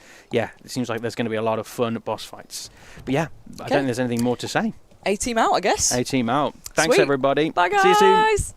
seems like there's going to be a lot of fun boss fights. But yeah, I don't think there's anything more to say. A team out, I guess. A team out. Thanks Sweet. everybody. Bye, guys. See you soon.